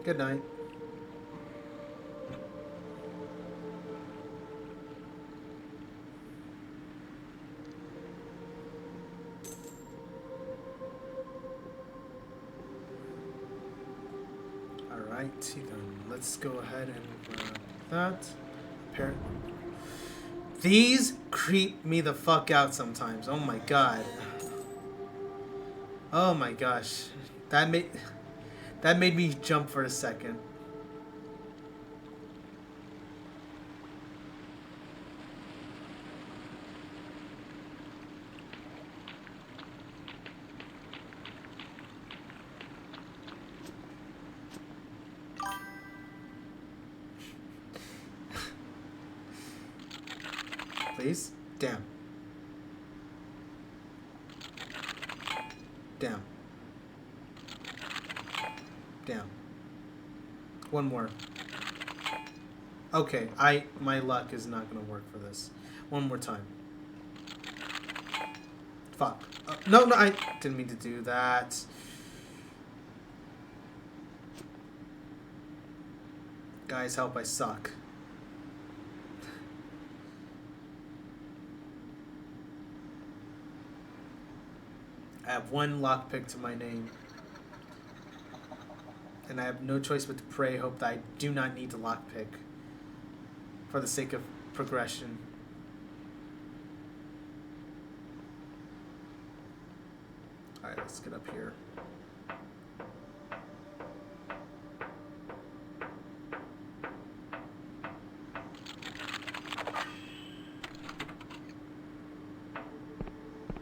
Good night. Alrighty then. Let's go ahead and grab that. Apparently. These creep me the fuck out sometimes. Oh my god. Oh my gosh. That made me jump for a second. Please? Damn. Damn. Damn. One more. Okay, my luck is not gonna work for this. One more time. Fuck. No, I didn't mean to do that. Guys, help, I suck. I have one lockpick to my name. And I have no choice but to pray, hope that I do not need to lockpick. For the sake of progression. Alright, let's get up here.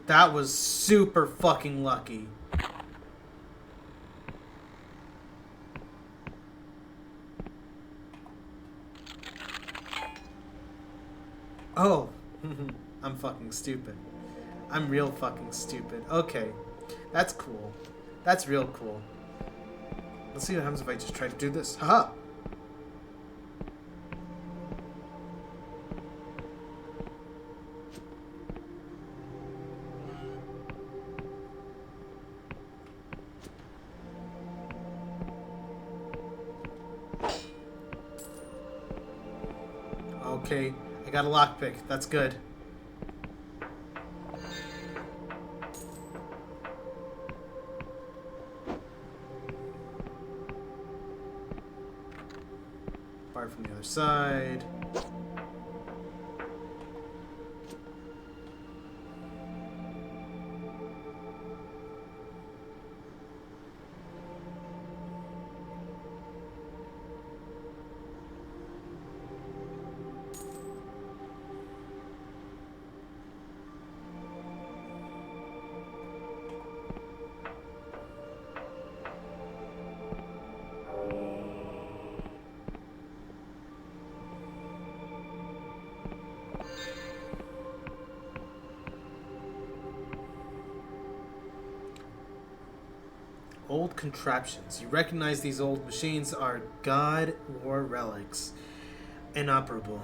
That was super fucking lucky. Oh, I'm fucking stupid. I'm real fucking stupid. Okay, that's cool. That's real cool. Let's see what happens if I just try to do this. Haha! Okay, I got a lockpick. That's good. Fire from the other side. Old contraptions. You recognize these old machines are God War relics. Inoperable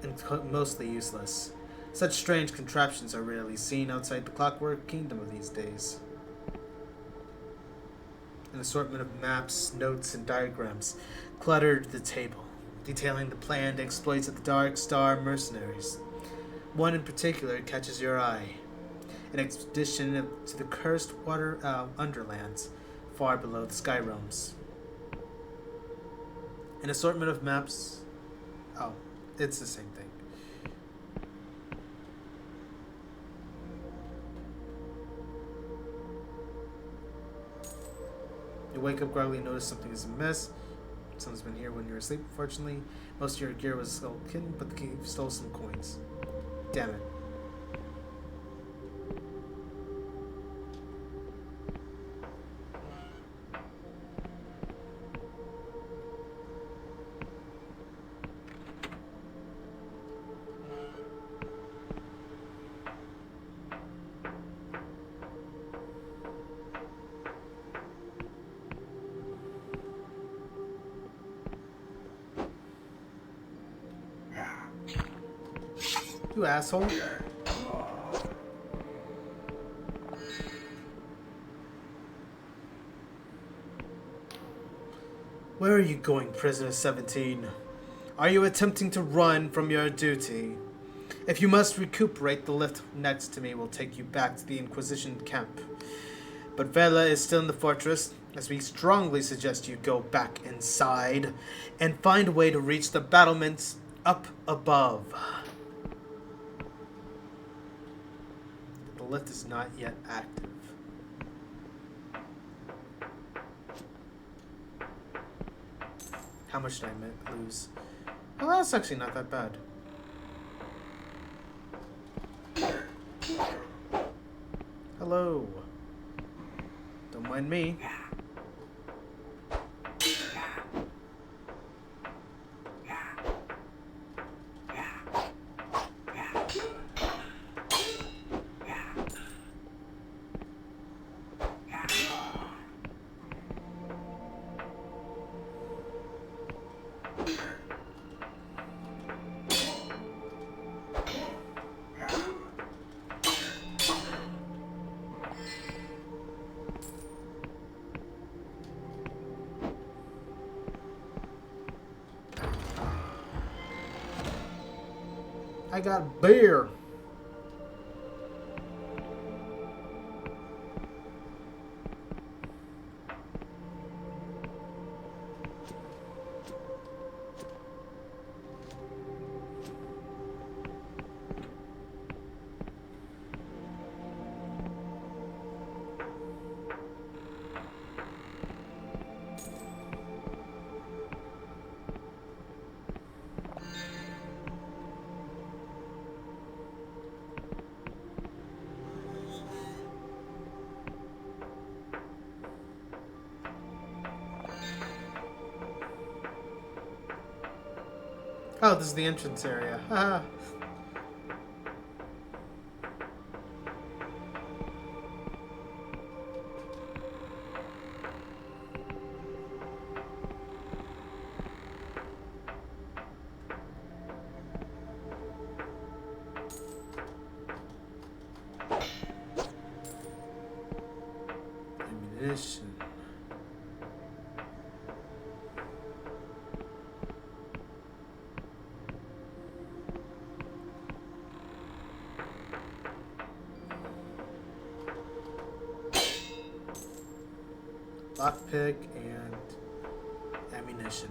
and mostly useless. Such strange contraptions are rarely seen outside the clockwork kingdom of these days. An assortment of maps, notes, and diagrams cluttered the table, detailing the planned exploits of the Dark Star mercenaries. One in particular catches your eye. An expedition to the cursed water underlands, far below the sky realms. An assortment of maps. Oh, it's the same thing. You wake up groggily and notice something is amiss. Someone's been here when you were asleep. Fortunately, most of your gear was still hidden, but the thief stole some coins. Damn it. You asshole. Where are you going, prisoner 17? Are you attempting to run from your duty? If you must recuperate, the lift next to me will take you back to the Inquisition camp. But Vela is still in the fortress, as we strongly suggest you go back inside and find a way to reach the battlements up above. The lift is not yet active. How much did I lose? Oh, that's actually not that bad. Hello. Don't mind me. I got beer. Oh, this is the entrance area. Haha. Ammunition. Lockpick and ammunition.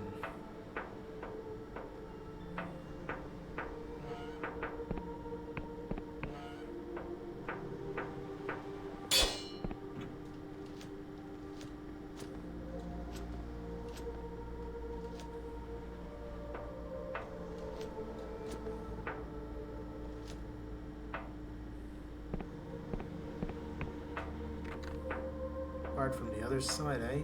Hard from the other side, eh?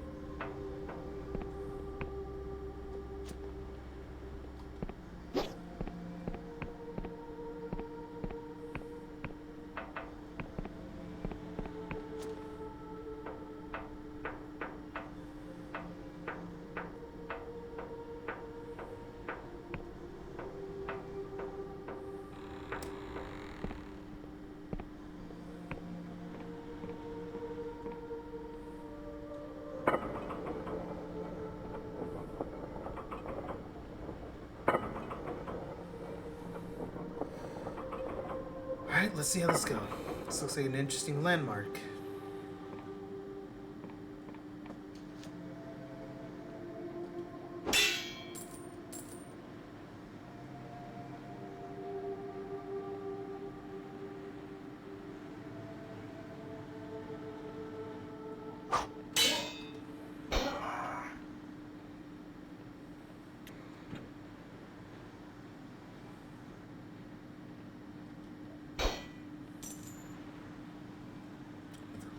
Alright, let's see how this goes. This looks like an interesting landmark.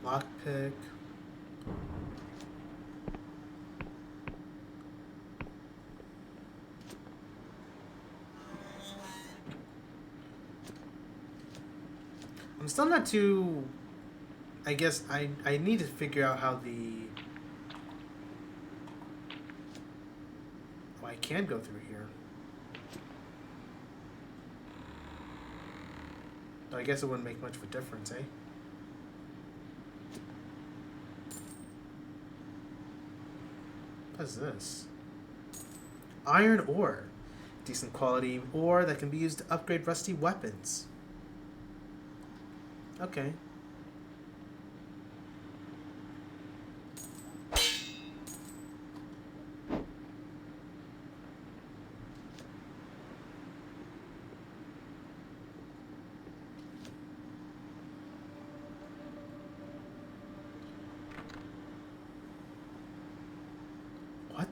Lockpick. I'm still not too... I guess I need to figure out how the... Oh, I can go through here. But I guess it wouldn't make much of a difference, eh? What is this? Iron ore. Decent quality ore that can be used to upgrade rusty weapons. Okay.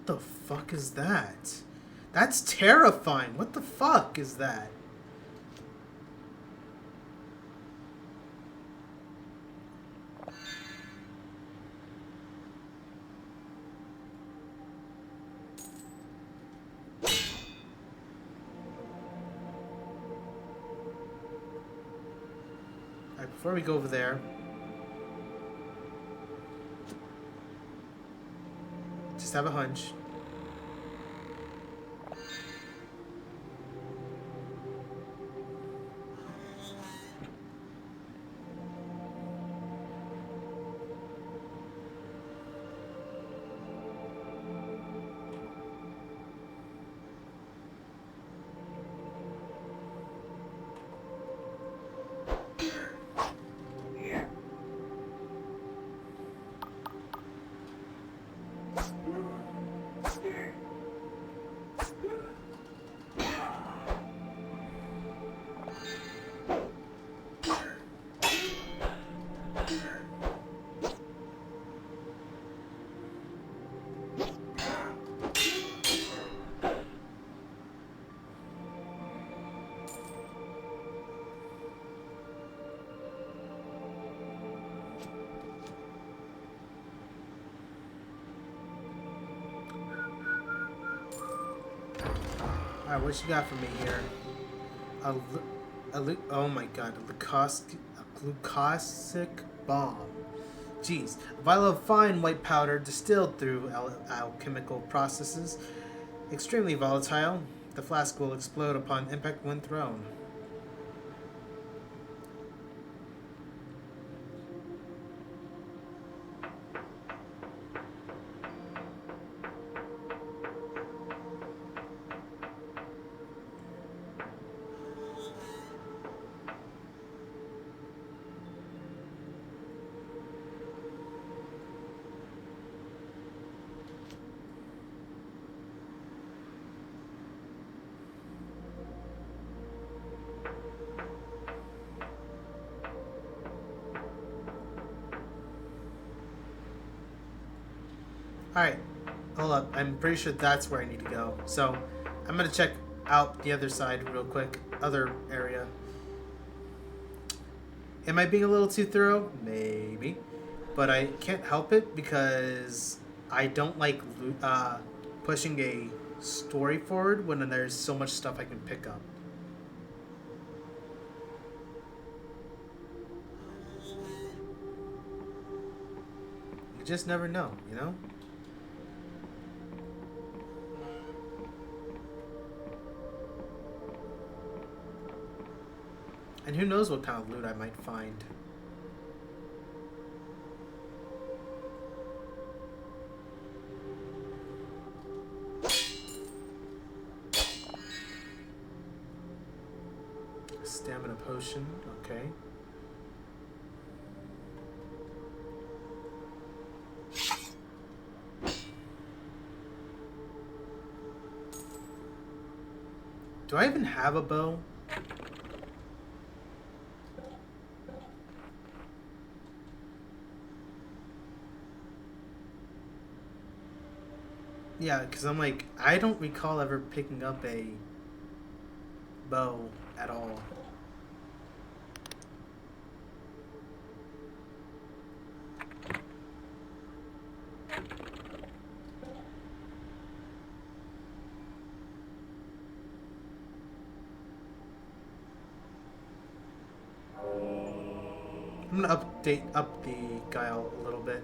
What the fuck is that? That's terrifying. What the fuck is that? Alright, before we go over there, just have a hunch. Alright, what you got for me here? Oh my god, a glucosic bomb. Jeez. A vial of fine white powder distilled through alchemical processes. Extremely volatile. The flask will explode upon impact when thrown. Alright, hold up. I'm pretty sure that's where I need to go. So, I'm gonna check out the other side real quick. Other area. Am I being a little too thorough? Maybe. But I can't help it because I don't like pushing a story forward when there's so much stuff I can pick up. You just never know, you know? And who knows what kind of loot I might find. Stamina potion, okay. Do I even have a bow? Yeah, because I'm like, I don't recall ever picking up a bow at all. I'm gonna update up the guile a little bit.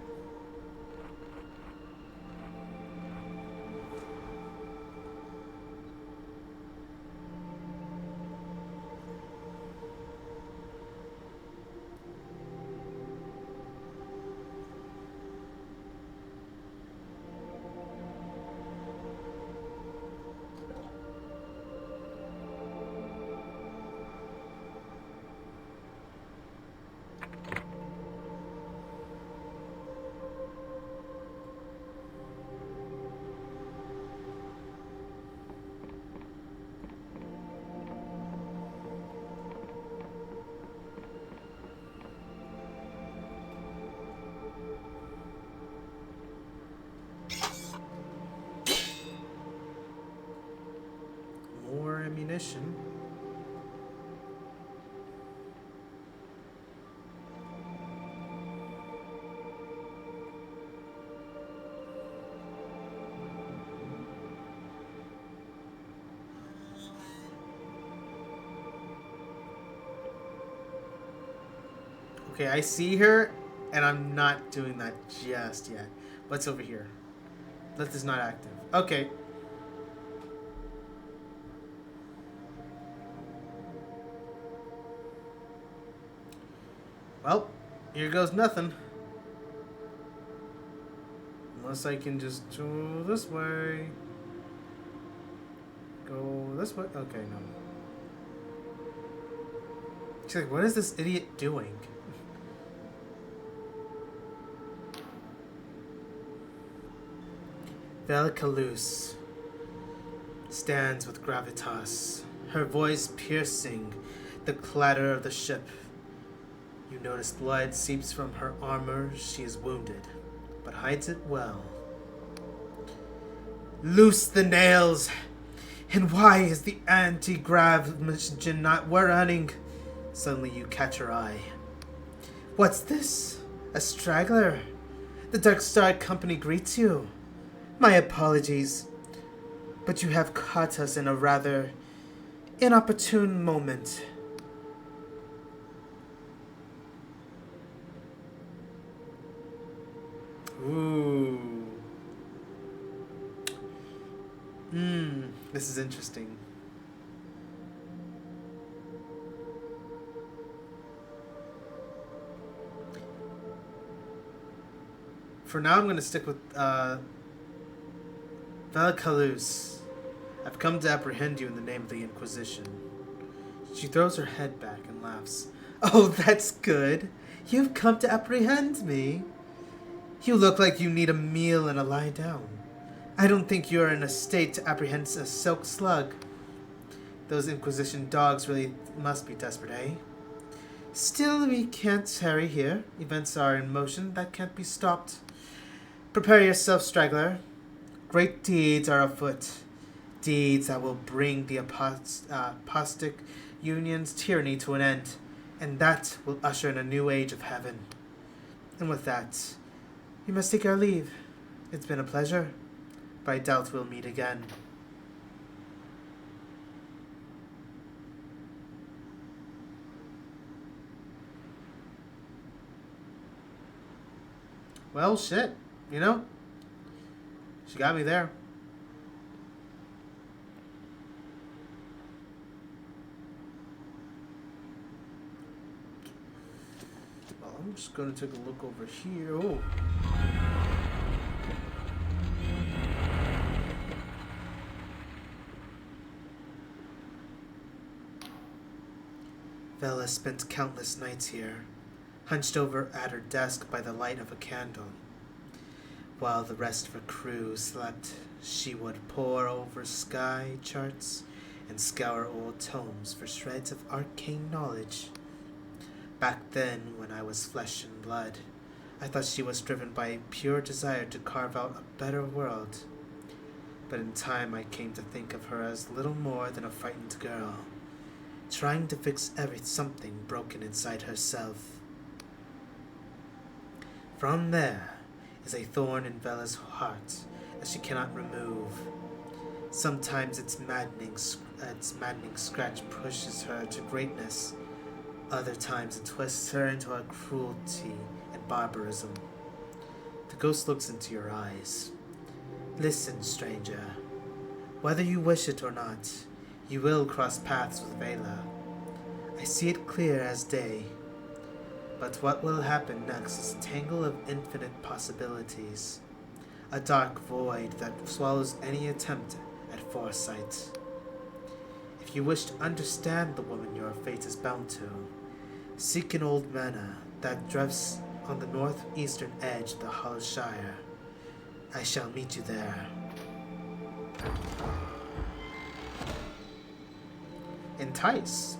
ammunition. Okay, I see her, and I'm not doing that just yet. What's over here? Lift is not active. Okay. Well, here goes nothing. Unless I can just go this way. Go this way. Okay, no. She's like, what is this idiot doing? Velicalus stands with gravitas, her voice piercing the clatter of the ship. You notice blood seeps from her armor. She is wounded, but hides it well. Loose the nails! And why is the anti-grav machine not running? Suddenly you catch her eye. What's this? A straggler? The Dark Star Company greets you. My apologies, but you have caught us in a rather inopportune moment. Ooh. This is interesting. For now, I'm going to stick with Velicalus. I've come to apprehend you in the name of the Inquisition. She throws her head back and laughs. Oh, that's good. You've come to apprehend me. You look like you need a meal and a lie down. I don't think you're in a state to apprehend a silk slug. Those Inquisition dogs really must be desperate, eh? Still, we can't tarry here. Events are in motion that can't be stopped. Prepare yourself, straggler. Great deeds are afoot. Deeds that will bring the apostate union's tyranny to an end. And that will usher in a new age of heaven. And with that, we must take our leave. It's been a pleasure, but I doubt we'll meet again. Well, shit. You know? She got me there. Well, I'm just going to take a look over here. Oh. Vela spent countless nights here, hunched over at her desk by the light of a candle. While the rest of her crew slept, she would pore over sky charts and scour old tomes for shreds of arcane knowledge. Back then, when I was flesh and blood, I thought she was driven by a pure desire to carve out a better world. But in time I came to think of her as little more than a frightened girl, trying to fix something broken inside herself. From there is a thorn in Vela's heart that she cannot remove. Sometimes its maddening scratch pushes her to greatness. Other times it twists her into a cruelty and barbarism. The ghost looks into your eyes. Listen, stranger. Whether you wish it or not, you will cross paths with Vela. I see it clear as day. But what will happen next is a tangle of infinite possibilities. A dark void that swallows any attempt at foresight. If you wish to understand the woman your fate is bound to, seek an old manor that drifts on the northeastern edge of the Hollow Shire. I shall meet you there. Entice.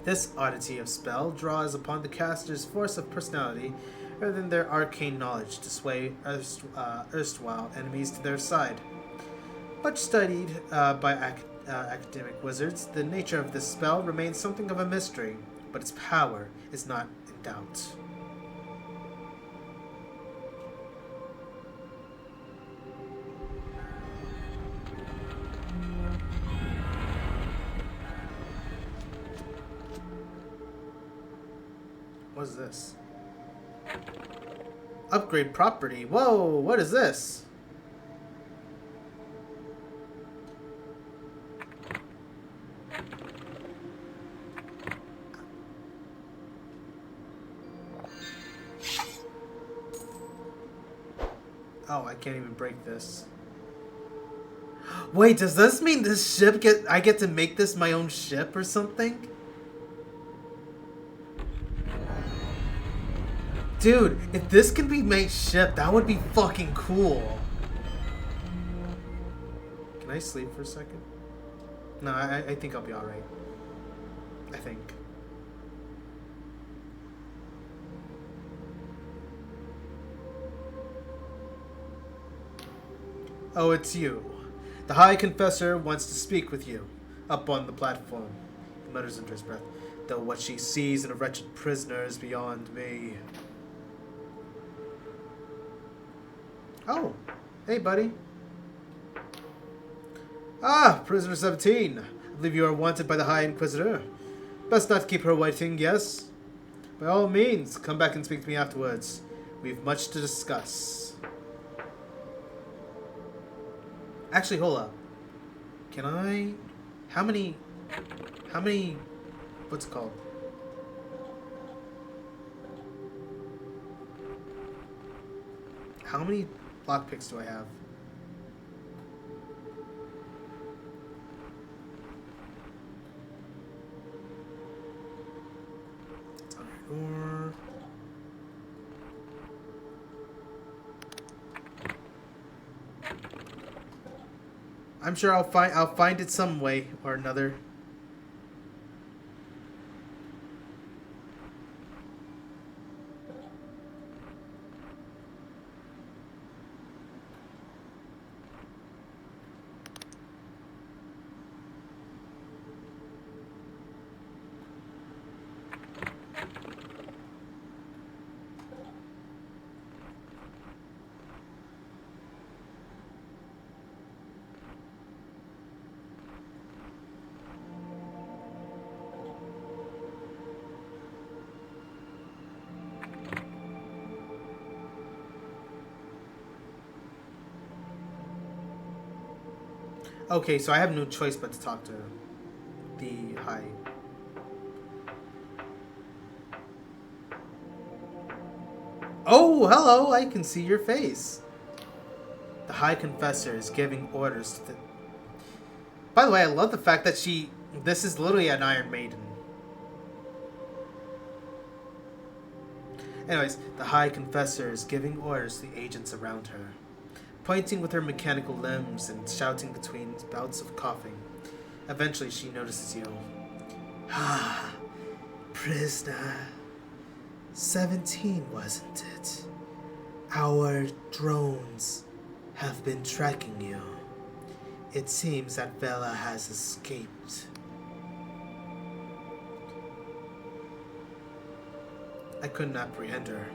This oddity of spell draws upon the caster's force of personality rather than their arcane knowledge to sway erstwhile enemies to their side. Much studied by academic wizards, the nature of this spell remains something of a mystery, but its power is not in doubt. What is this? Upgrade property. Whoa, what is this? Oh, I can't even break this. Wait, does this mean this ship I get to make this my own ship or something? Dude, if this can be my ship, that would be fucking cool. Can I sleep for a second? No, I think I'll be alright. I think. Oh, it's you. The High Confessor wants to speak with you. Up on the platform. He mutters under his breath. Though what she sees in a wretched prisoner is beyond me. Oh, hey, buddy. Ah, Prisoner 17. I believe you are wanted by the High Inquisitor. Best not keep her waiting, yes? By all means, come back and speak to me afterwards. We've much to discuss. Actually, hold up. Can I... How many... What's it called? How many lockpicks do I have? It's on our door. I'm sure I'll find it some way or another. Okay, so I have no choice but to talk to the High. Oh, hello! I can see your face. The High Confessor is giving orders to the... By the way, I love the fact that she... This is literally an Iron Maiden. Anyways, the High Confessor is giving orders to the agents around her, pointing with her mechanical limbs and shouting between bouts of coughing. Eventually, she notices you. Ah, prisoner. 17, wasn't it? Our drones have been tracking you. It seems that Vela has escaped. I couldn't apprehend her.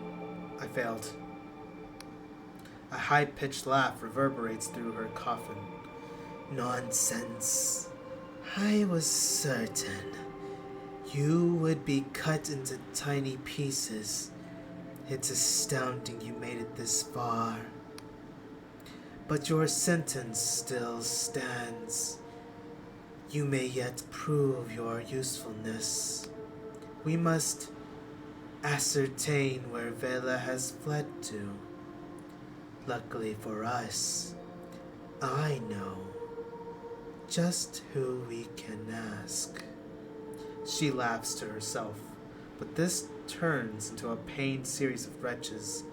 I failed. A high-pitched laugh reverberates through her coffin. Nonsense. I was certain you would be cut into tiny pieces. It's astounding you made it this far. But your sentence still stands. You may yet prove your usefulness. We must ascertain where Vela has fled to. Luckily for us, I know just who we can ask. She laughs to herself, but this turns into a pained series of retches.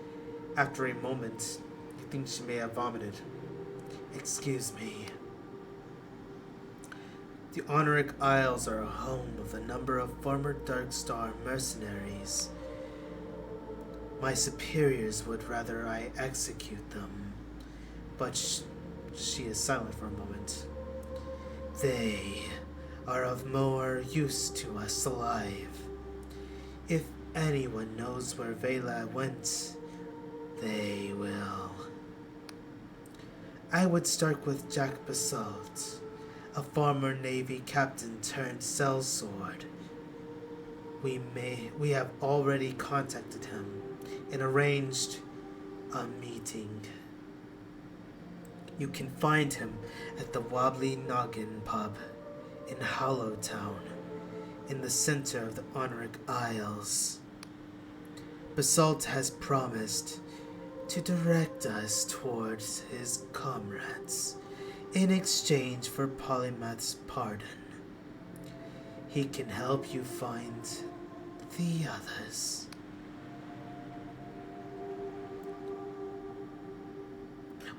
After a moment, you think she may have vomited. Excuse me. The Honoric Isles are a home of a number of former Darkstar mercenaries. My superiors would rather I execute them, but she is silent for a moment. They are of more use to us alive. If anyone knows where Vela went, they will. I would start with Jack Basalt, a former Navy captain turned sellsword. We have already contacted him and arranged a meeting. You can find him at the Wobbly Noggin pub in Hollowtown, in the center of the Honoric Isles. Basalt has promised to direct us towards his comrades in exchange for Polymath's pardon. He can help you find the others.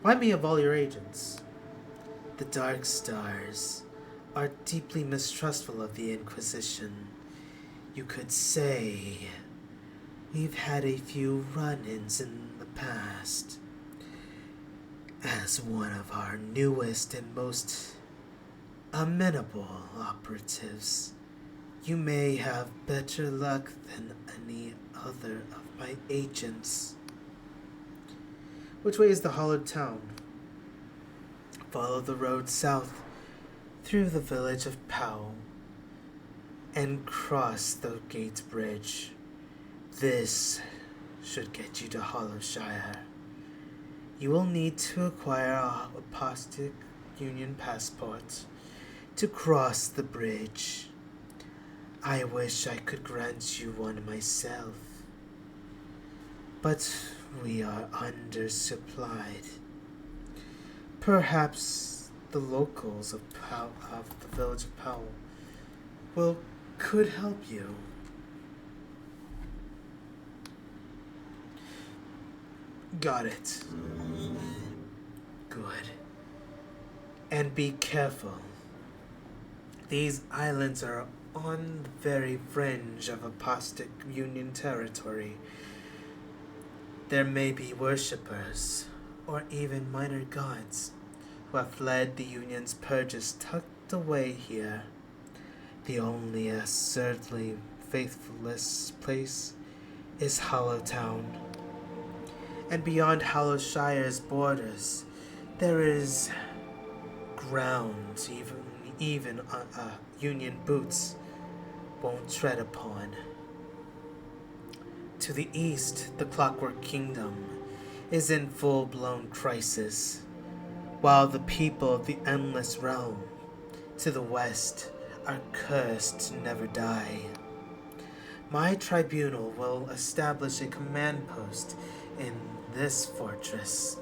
Why me of all your agents? The Dark Stars are deeply mistrustful of the Inquisition. You could say we've had a few run-ins in the past. As one of our newest and most amenable operatives, you may have better luck than any other of my agents. Which way is the hollowed town? Follow the road south through the village of Powell and cross the Gate Bridge. This should get you to Hollowshire. You will need to acquire a Apostolic Union passport to cross the bridge. I wish I could grant you one myself, but we are undersupplied. Perhaps the locals of the village of Powell could help you. Got it. Good. And be careful. These islands are on the very fringe of Apostolic Union territory. There may be worshippers, or even minor gods, who have fled the Union's purges tucked away here. The only assuredly faithless place is Hollowtown. And beyond Hollowshire's borders, there is ground even Union boots won't tread upon. To the east, the Clockwork Kingdom is in full-blown crisis, while the people of the Endless Realm to the west are cursed to never die. My tribunal will establish a command post in this fortress,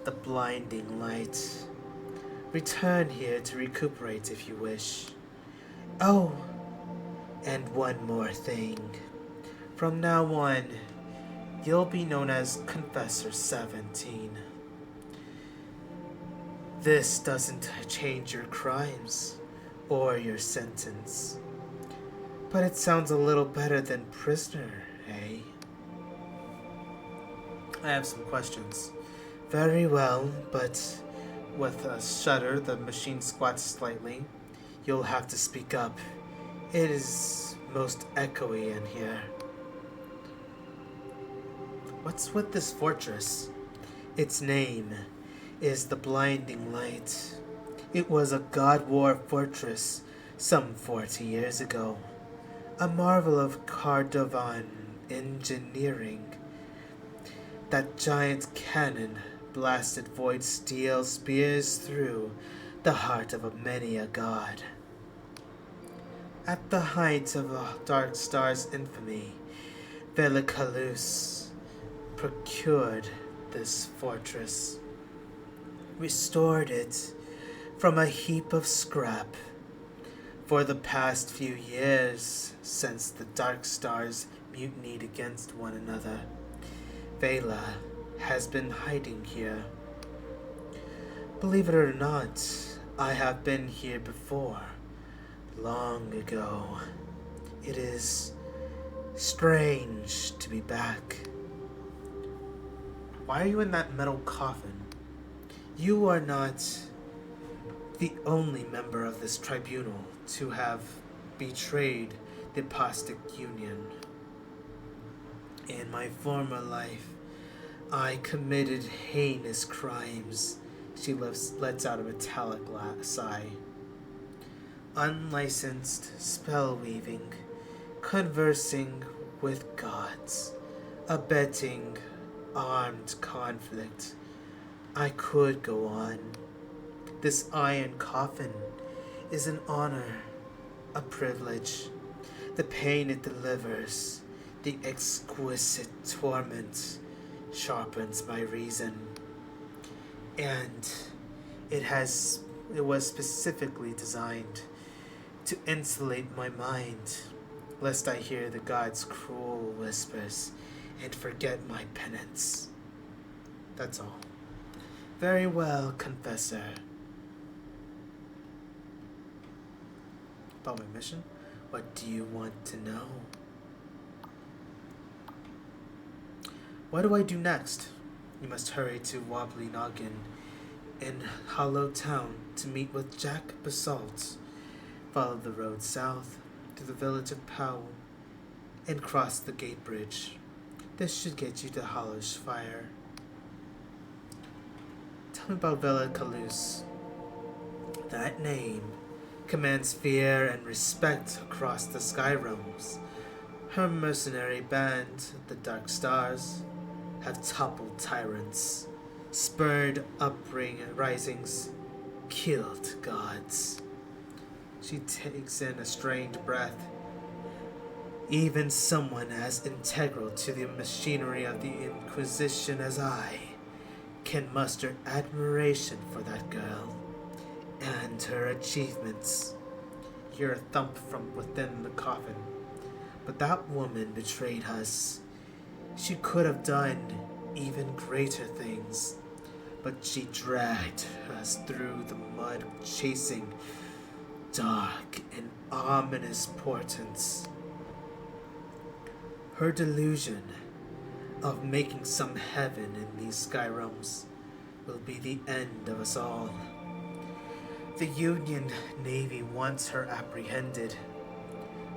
the Blinding Light. Return here to recuperate if you wish. Oh, and one more thing. From now on, you'll be known as Confessor 17. This doesn't change your crimes or your sentence, but it sounds a little better than prisoner, eh? I have some questions. Very well, but with a shudder, the machine squats slightly. You'll have to speak up. It is most echoey in here. What's with this fortress? Its name is the Blinding Light. It was a God War fortress some 40 years ago. A marvel of Cardovan engineering. That giant cannon blasted void steel spears through the heart of many a god. At the height of the Dark Star's infamy, Velicalus procured this fortress, restored it from a heap of scrap. For the past few years, since the Dark Stars mutinied against one another, Vela has been hiding here. Believe it or not, I have been here before, long ago. It is strange to be back. Why are you in that metal coffin? You are not the only member of this tribunal to have betrayed the apostate union. In my former life, I committed heinous crimes. She lets out a metallic sigh. Unlicensed spell weaving, conversing with gods, abetting armed conflict. I could go on. This iron coffin is an honor, a privilege. The pain it delivers, the exquisite torment, sharpens my reason. And it was specifically designed to insulate my mind, lest I hear the gods' cruel whispers and forget my penance. That's all. Very well, confessor. About my mission? What do you want to know? What do I do next? You must hurry to Wobbly Noggin in Hollow Town to meet with Jack Basalt. Follow the road south to the village of Powell and cross the gate bridge. This should get you to Hollow's Fire. Tell me about Vela Kalus. That name commands fear and respect across the Sky Realms. Her mercenary band, the Dark Stars, have toppled tyrants, spurred risings, killed gods. She takes in a strained breath. Even someone as integral to the machinery of the Inquisition as I can muster admiration for that girl and her achievements. Hear a thump from within the coffin. But that woman betrayed us. She could have done even greater things, but she dragged us through the mud, chasing dark and ominous portents. Her delusion of making some heaven in these sky realms will be the end of us all. The Union Navy wants her apprehended,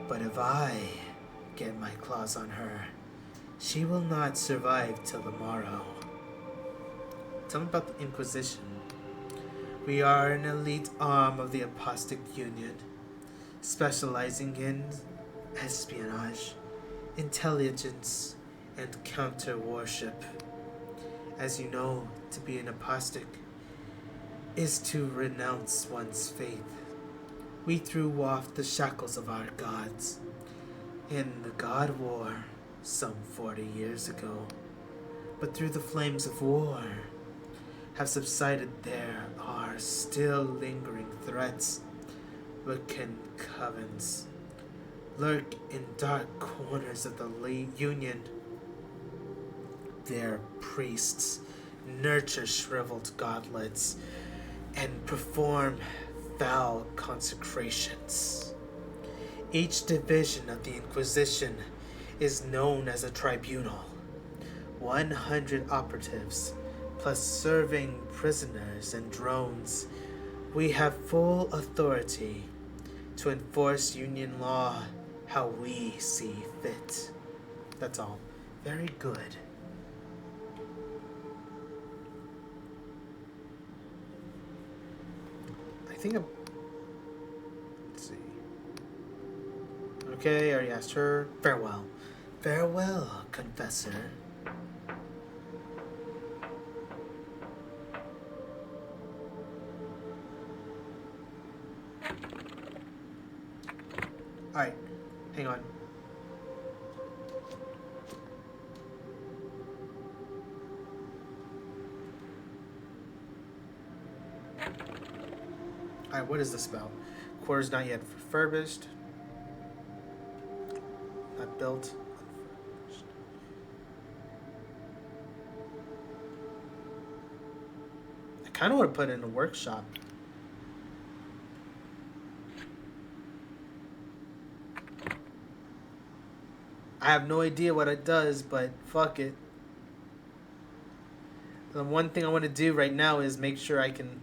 but if I get my claws on her, she will not survive till the morrow. Tell me about the Inquisition. We are an elite arm of the Apostate Union, specializing in espionage, intelligence, and counter-worship. As you know, to be an apostate is to renounce one's faith. We threw off the shackles of our gods in the God War some 40 years ago. But through the flames of war have subsided, there are still lingering threats. Wicked covens lurk in dark corners of the Union. Their priests nurture shriveled godlets and perform foul consecrations. Each division of the Inquisition is known as a tribunal. 100 operatives, plus serving prisoners and drones. We have full authority to enforce Union law how we see fit. That's all. Very good. I think let's see. Okay, I already asked her. Farewell. Farewell, confessor. Alright, hang on. Alright, what is this about? Quarters not yet refurbished. Not built. Unfurnished. I kind of want to put it in a workshop. I have no idea what it does, but fuck it. The one thing I want to do right now is make sure I can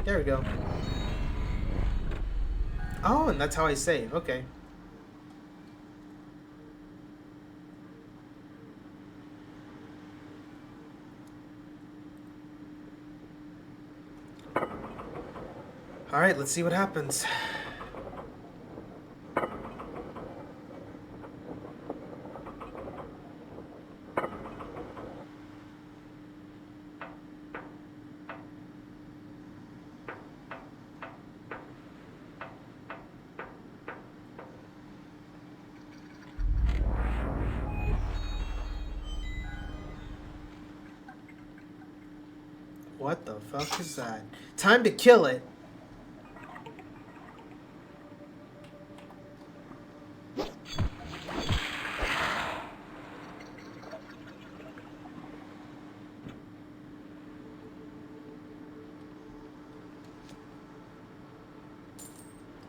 There we go. Oh, and that's how I save. Okay. Alright, let's see what happens. What the fuck is that? Time to kill it.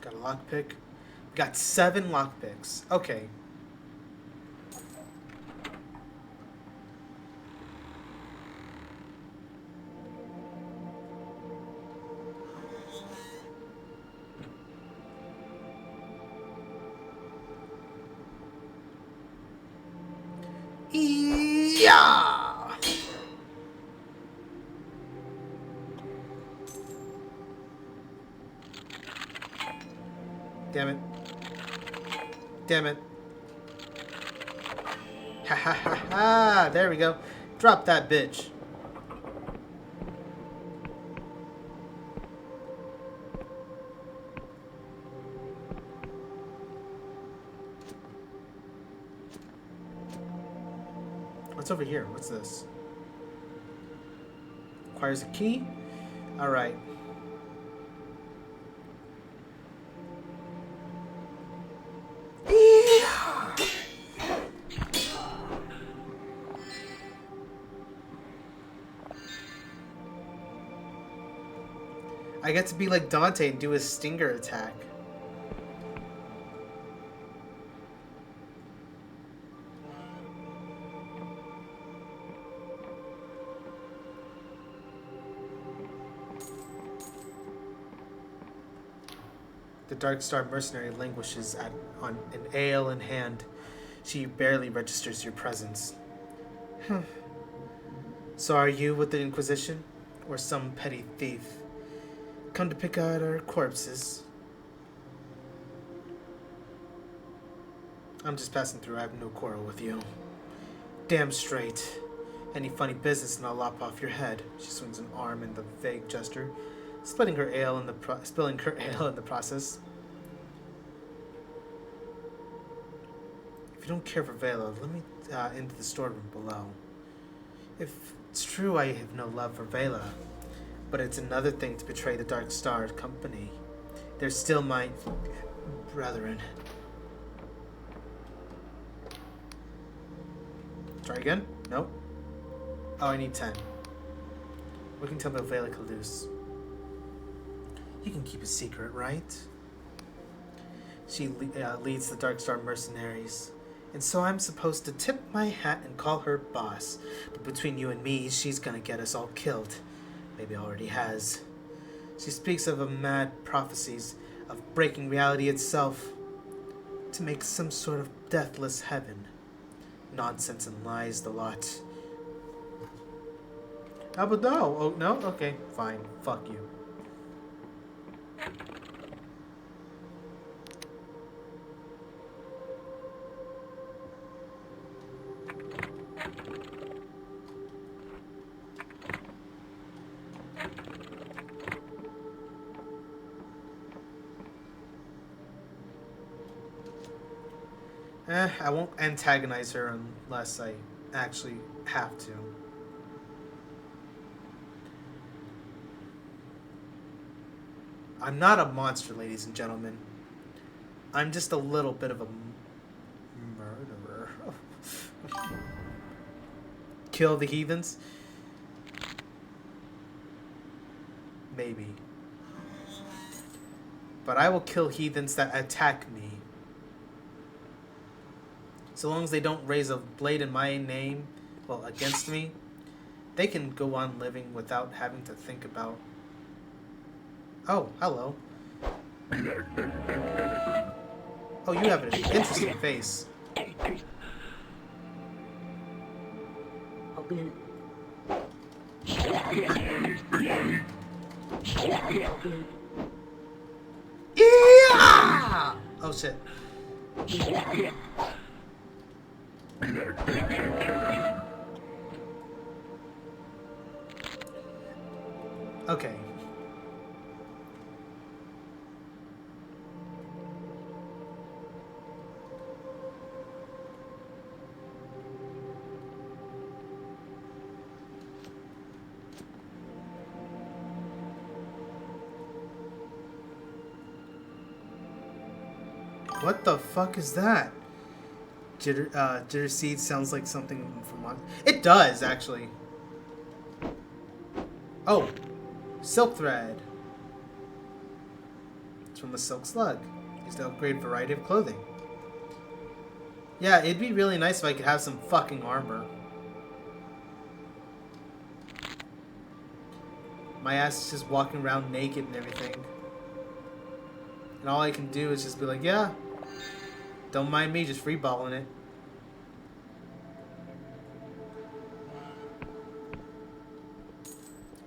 Got a lockpick. Got 7 lockpicks. Okay. Yeah. Damn it. Damn it. Ha ha ha ha. There we go. Drop that bitch. What's over here? What's this? Requires a key? Alright. I get to be like Dante and do his stinger attack. The Dark Star mercenary languishes on an ale in hand. She barely registers your presence. So are you with the Inquisition? Or some petty thief? Come to pick out our corpses. I'm just passing through. I have no quarrel with you. Damn straight. Any funny business and I'll lop off your head. She swings an arm in the vague gesture, spilling her ale in the process. If you don't care for Vela, let me into the storeroom below. If it's true I have no love for Vela, but it's another thing to betray the Dark Star company. They're still my brethren. Try again? Nope. Oh, I need 10. What can you tell me about Vela Calus? You can keep a secret, right? She leads the Dark Star mercenaries. And so I'm supposed to tip my hat and call her boss. But between you and me, she's gonna get us all killed. Maybe already has. She speaks of a mad prophecies of breaking reality itself to make some sort of deathless heaven. Nonsense and lies, the lot. How about no? Oh, no? Okay, fine. Fuck you. I won't antagonize her unless I actually have to. I'm not a monster, ladies and gentlemen. I'm just a little bit of a murderer. Kill the heathens? Maybe. But I will kill heathens that attack me. So long as they don't raise a blade in my name, well, against me, they can go on living without having to think about Oh, hello. Oh, you have an interesting face. Open. Yeah! Oh shit. Okay. What the fuck is that? Jitter seed sounds like something from one. It does actually. Oh, silk thread. It's from a silk slug. Used to upgrade variety of clothing. Yeah, it'd be really nice if I could have some fucking armor. My ass is just walking around naked and everything. And all I can do is just be like, yeah, don't mind me just freeballing it.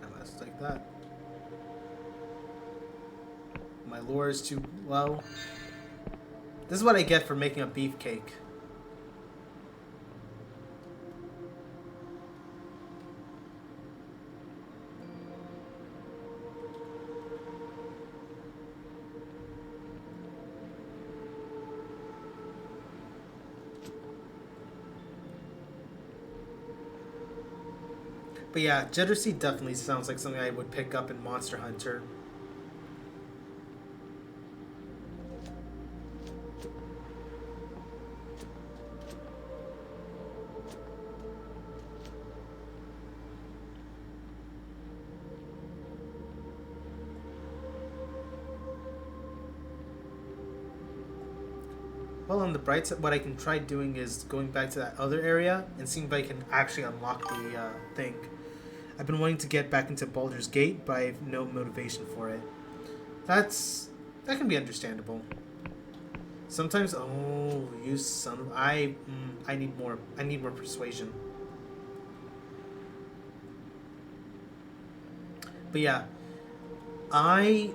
And that's like that. My lure is too low. This is what I get for making a beefcake. But yeah, Jitter Seed definitely sounds like something I would pick up in Monster Hunter. Well, on the bright side, what I can try doing is going back to that other area and seeing if I can actually unlock the thing. I've been wanting to get back into Baldur's Gate, but I have no motivation for it. That can be understandable. Sometimes, oh, you son of... I need more. I need more persuasion. But yeah, I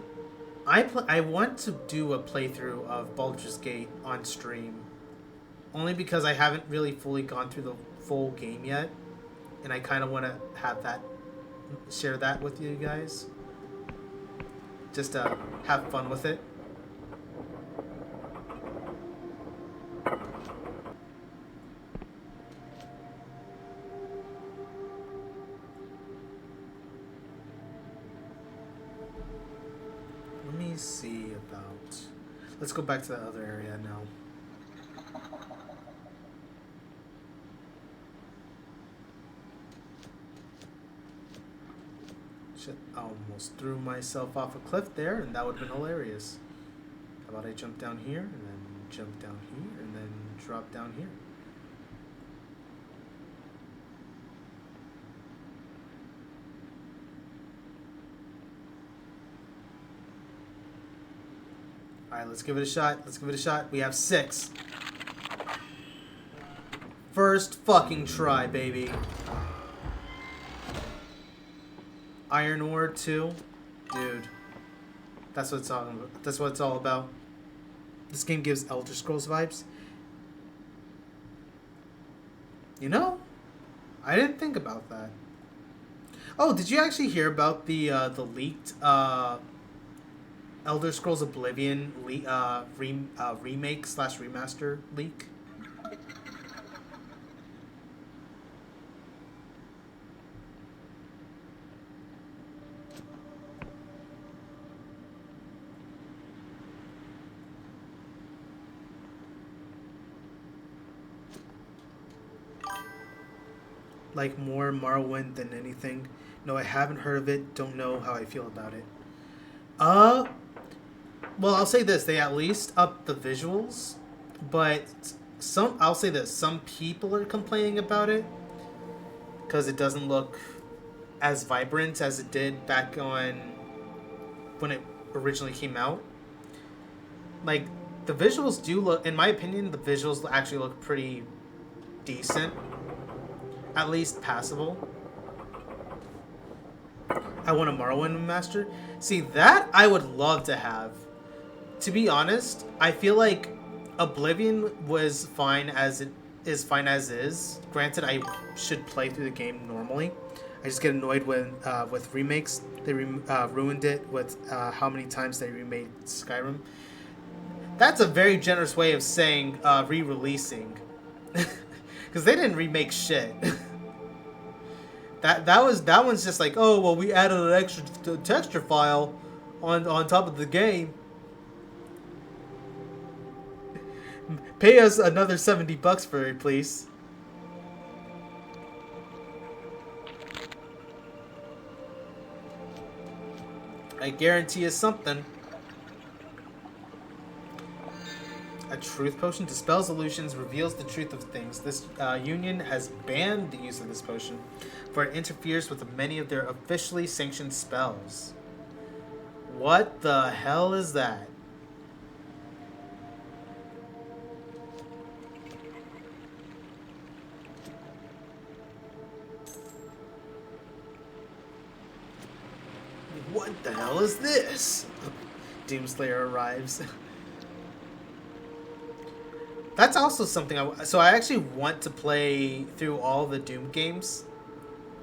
want to do a playthrough of Baldur's Gate on stream, only because I haven't really fully gone through the full game yet, and I kind of want to have that, share that with you guys, just to have fun with it. Let me see about... Let's go back to that other area now. Shit, I almost threw myself off a cliff there, and that would have been hilarious. How about I jump down here, and then jump down here, and then drop down here. Alright, let's give it a shot. Let's give it a shot. We have 6. First fucking try, baby. Iron ore 2. Dude. That's what it's all about. That's what it's all about. This game gives Elder Scrolls vibes. You know? I didn't think about that. Oh, did you actually hear about the leaked Elder Scrolls Oblivion remake / remaster leak? Like more Morrowind than anything. No, I haven't heard of it. Don't know how I feel about it. Well, I'll say this: they at least upped the visuals, but I'll say this: some people are complaining about it because it doesn't look as vibrant as it did back on when it originally came out. Like, the visuals do look, in my opinion, the visuals actually look pretty decent. At least passable. I want a Morrowind Master. See, that I would love to have. To be honest, I feel like Oblivion was fine as it is fine as is. Granted, I should play through the game normally. I just get annoyed when with remakes. They ruined it with how many times they remade Skyrim. That's a very generous way of saying re-releasing, because they didn't remake shit. that one's just like, oh well, we added an extra texture file on top of the game. Pay us another $70 for it, please. I guarantee you something. A truth potion dispels illusions, reveals the truth of things. This union has banned the use of this potion, for it interferes with many of their officially sanctioned spells. What the hell is that? What the hell is this? Doomslayer arrives. That's also something so I actually want to play through all the Doom games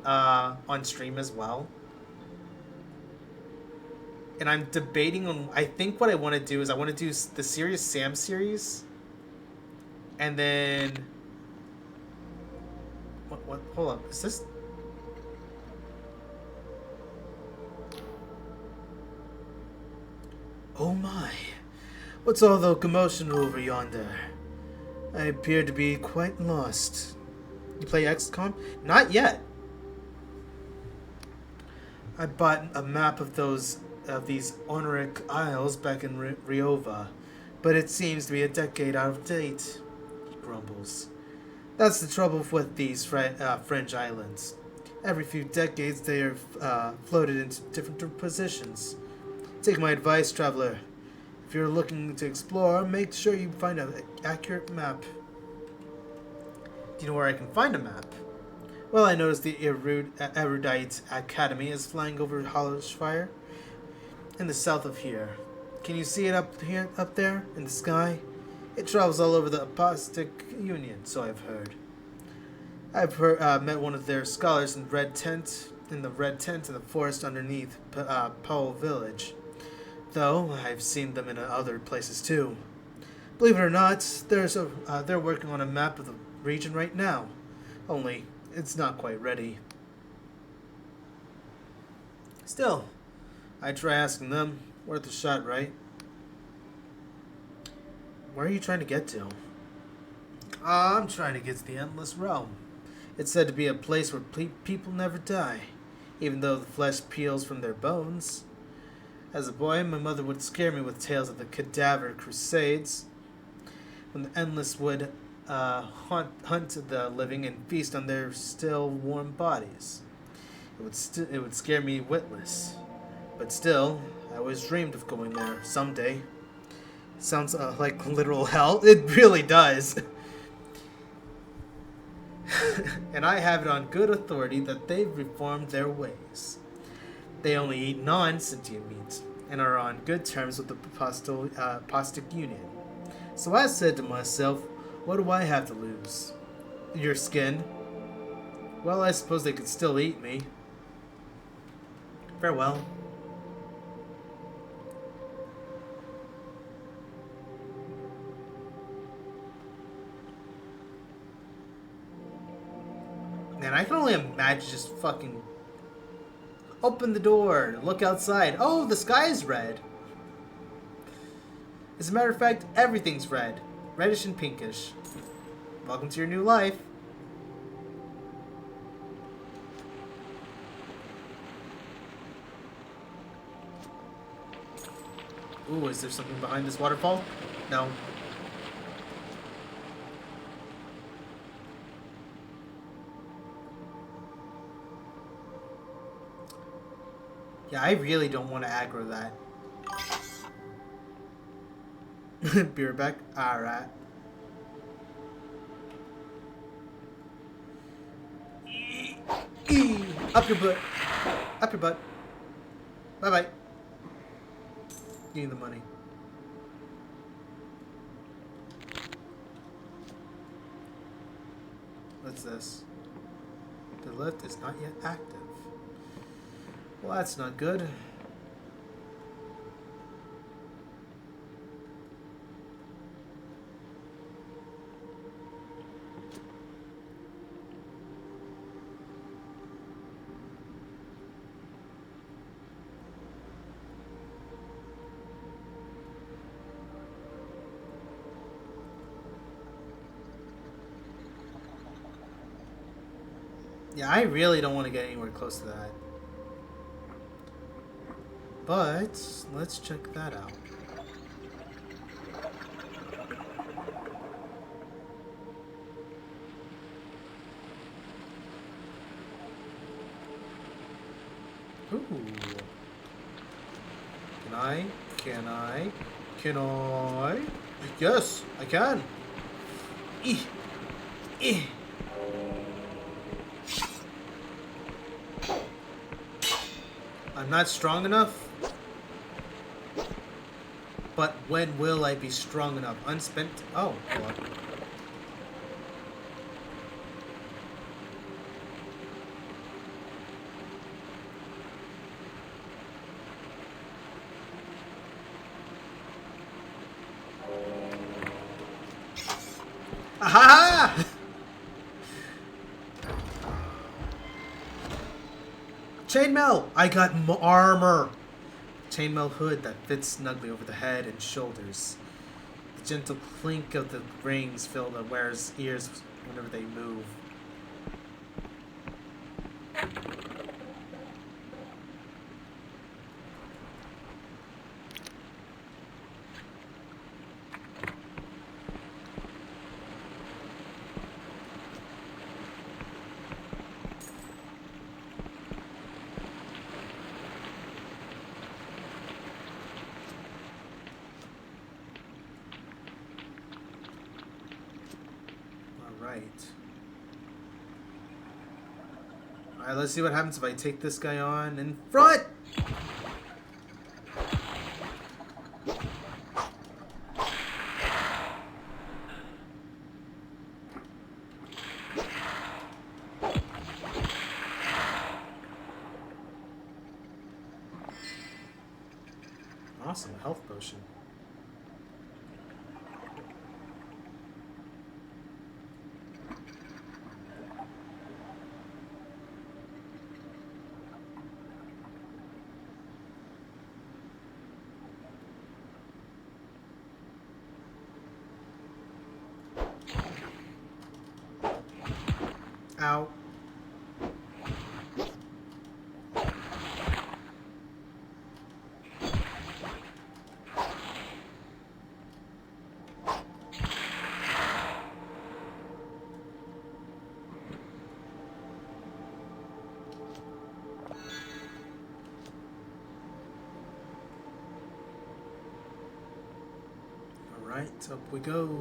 on stream as well. And I'm debating on, I think what I want to do is I want to do the Serious Sam series. And then what hold up, is this? Oh my, what's all the commotion over yonder? I appear to be quite lost. You play XCOM? Not yet. I bought a map of these Honoric Isles back in Riova, but it seems to be a decade out of date, he grumbles. That's the trouble with these French islands. Every few decades they are floated into different positions. Take my advice, traveler. If you're looking to explore, make sure you find an accurate map. Do you know where I can find a map? Well, I noticed the Erudite Academy is flying over Hollowshire in the south of here. Can you see it up there in the sky? It travels all over the Apostolic Union, so I've heard. I've met one of their scholars in the red tent in the forest underneath Powell Village. Though I've seen them in other places too. Believe it or not, they're working on a map of the region right now. Only, it's not quite ready. Still, I'd try asking them. Worth a shot, right? Where are you trying to get to? I'm trying to get to the Endless Realm. It's said to be a place where people never die, even though the flesh peels from their bones. As a boy, my mother would scare me with tales of the Cadaver Crusades, when the Endless would hunt the living and feast on their still warm bodies. It would scare me witless, but still, I always dreamed of going there someday. Sounds like literal hell. It really does. And I have it on good authority that they've reformed their ways. They only eat non-sentient meat, and are on good terms with the Apostolic Union. So I said to myself, what do I have to lose? Your skin? Well, I suppose they could still eat me. Farewell. Man, I can only imagine just fucking open the door, look outside. Oh, the sky is red. As a matter of fact, everything's red. Reddish and pinkish. Welcome to your new life. Ooh, is there something behind this waterfall? No. Yeah, I really don't want to aggro that. Be right back. Alright. Up your butt. Up your butt. Bye bye. Give me the money. What's this? The lift is not yet active. Well, that's not good. Yeah, I really don't want to get anywhere close to that. But let's check that out. Ooh. Can I? Yes, I can. Eh. I'm not strong enough. But when will I be strong enough? Unspent. Oh, hold on. Aha! Chainmail! I got armor! Chainmail hood that fits snugly over the head and shoulders. The gentle clink of the rings fill the wearer's ears whenever they move. Alright, let's see what happens if I take this guy on in front! Awesome, health potion. Ow. Alright, up we go.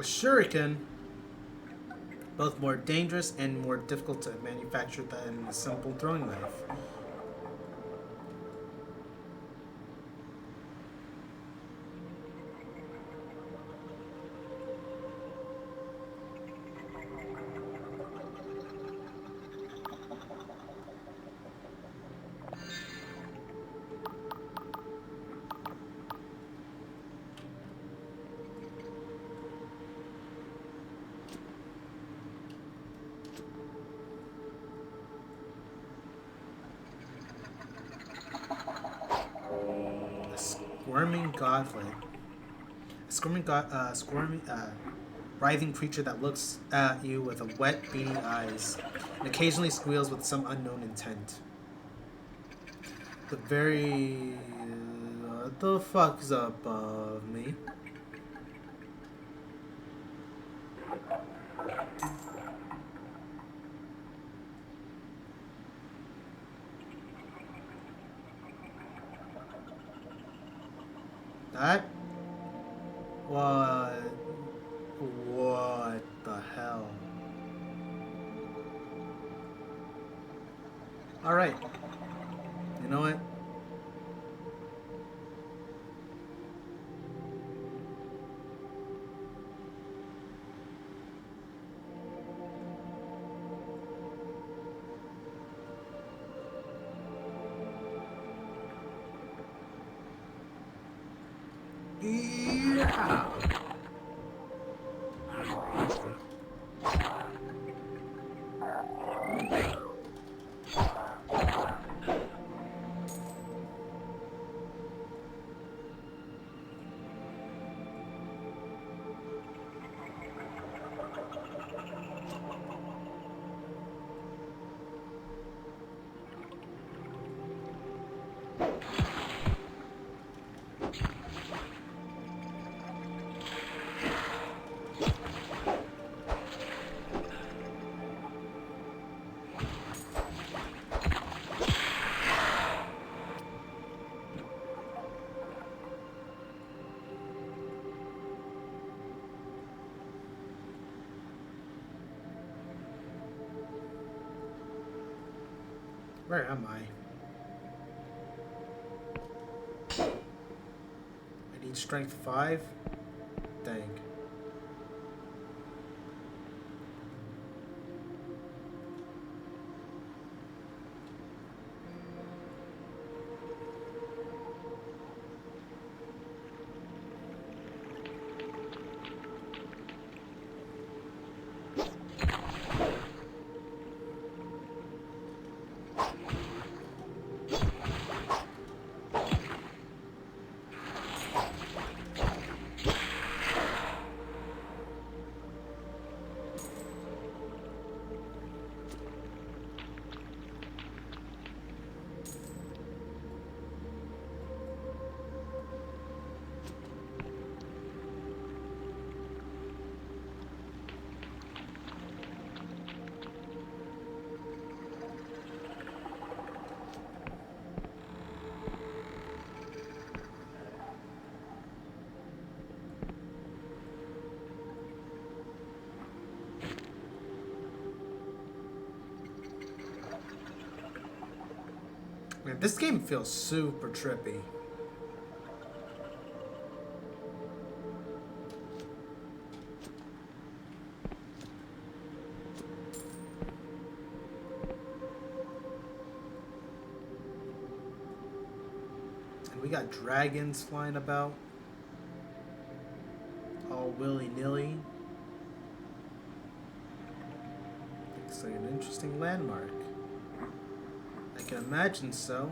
shuriken, both more dangerous and more difficult to manufacture than a simple throwing knife. A squirming godlet. Writhing creature that looks at you with a wet, beady eyes, and occasionally squeals with some unknown intent. The very... what the fuck's above me? That? What? What the hell? Alright. You know what? Yeah. Where am I? I need strength 5? Dang. Man, this game feels super trippy. And we got dragons flying about. All willy-nilly. Looks like an interesting landmark. I can imagine so.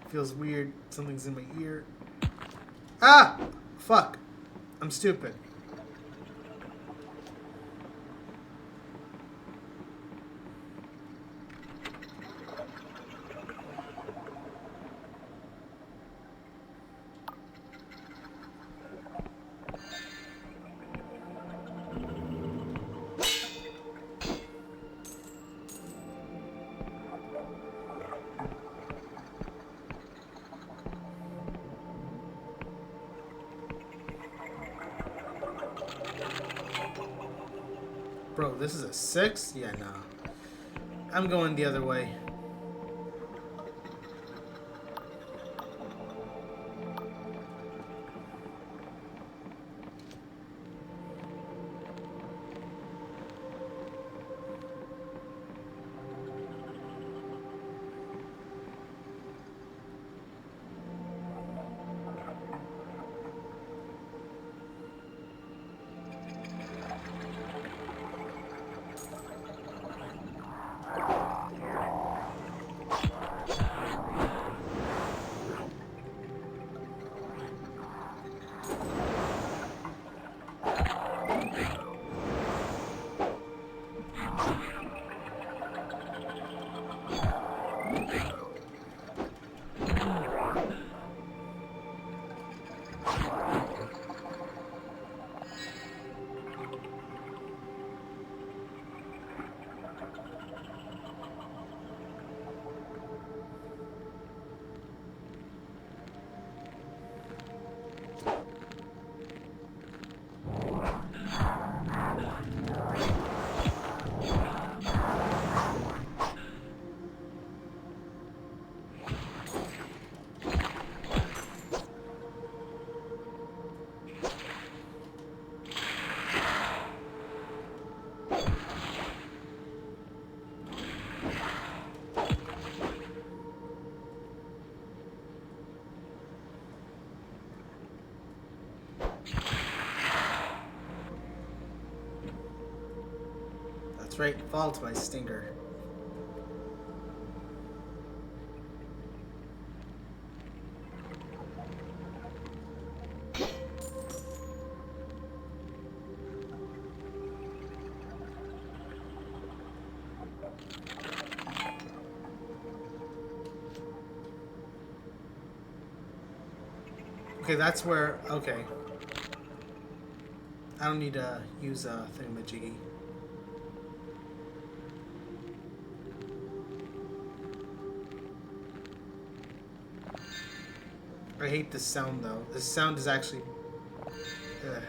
Feels weird. Something's in my ear. Ah! Fuck. I'm stupid. Bro, this is a 6? Yeah, no. I'm going the other way. That's right, fall to my stinger. Okay, that's where. Okay. I don't need to use a thingamajiggy. I hate this sound though. This sound is actually. Ugh.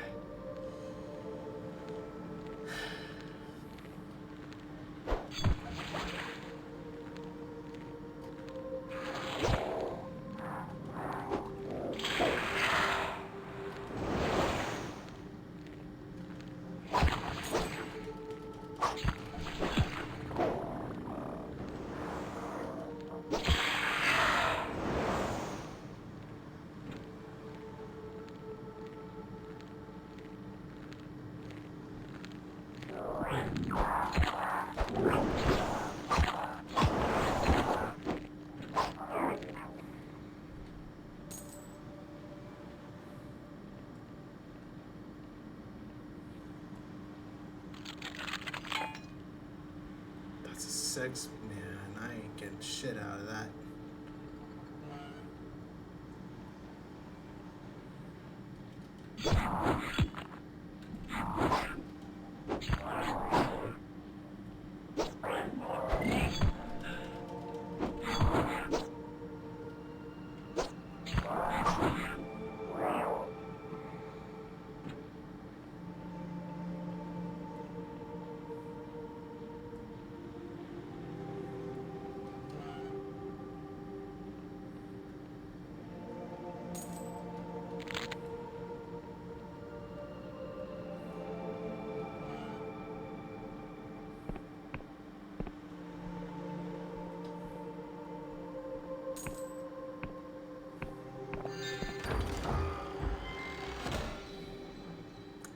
That's a 6, man. I ain't getting shit out of that.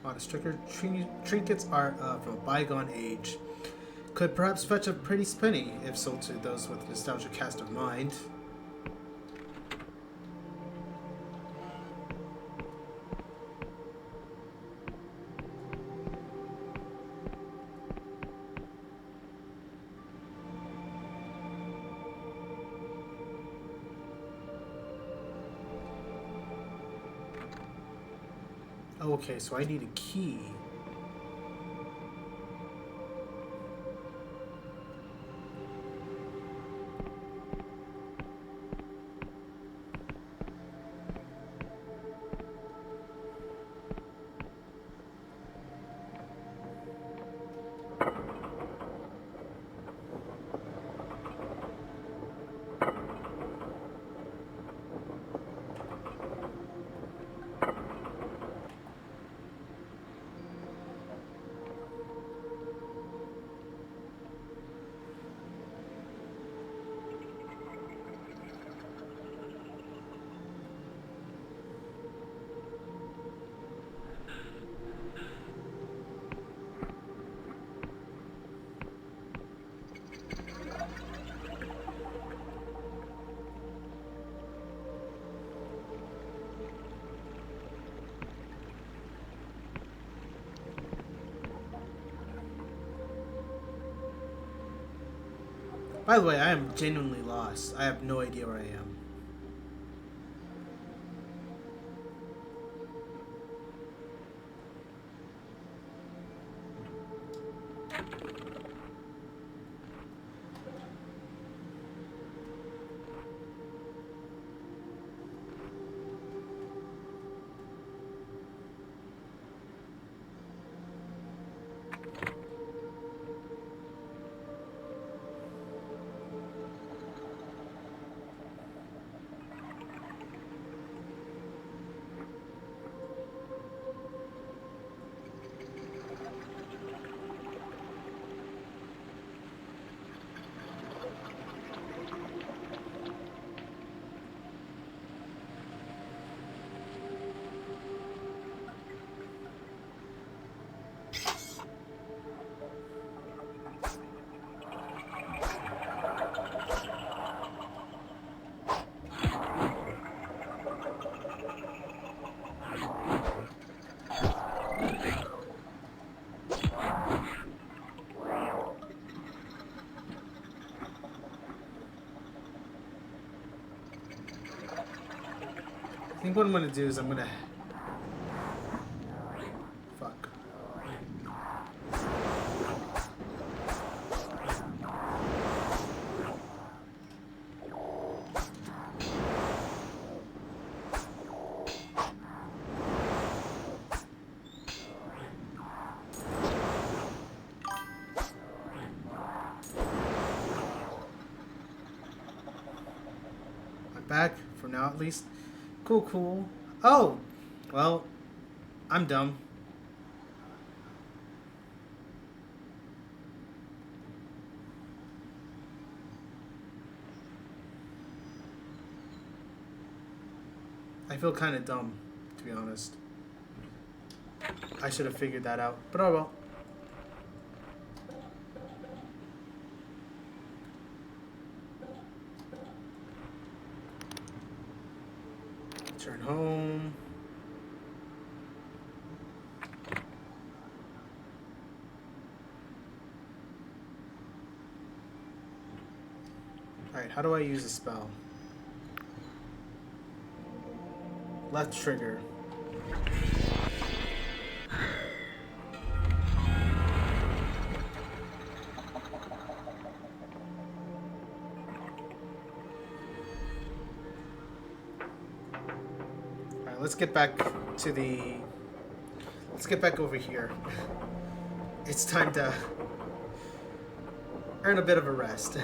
Modest trinkets are of a bygone age. Could perhaps fetch a pretty penny if sold to those with nostalgic cast of mind. Okay, so I need a key. By the way, I am genuinely lost. I have no idea where I am. I think what I'm gonna do is I'm gonna... Fuck. I'm back, for now at least. Cool, cool. Oh! Well, I'm dumb. I feel kind of dumb, to be honest. I should have figured that out, but oh well. Turn home. Alright, how do I use a spell? Left trigger. Alright, let's get back to the... Let's get back over here. It's time to earn a bit of a rest.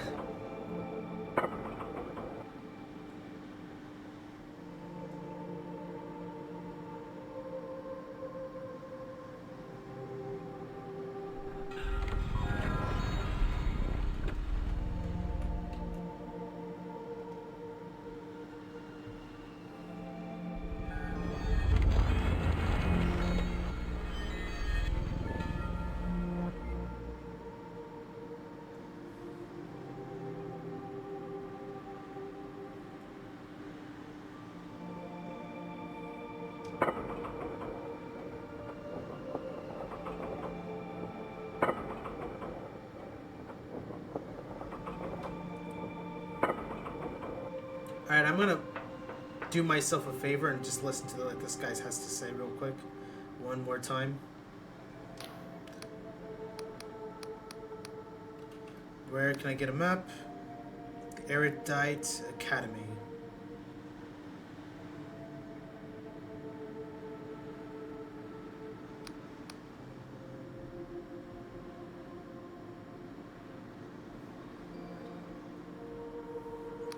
Alright, I'm gonna do myself a favor and just listen to what this guy has to say real quick. one more time. Where can I get a map? Erudite Academy.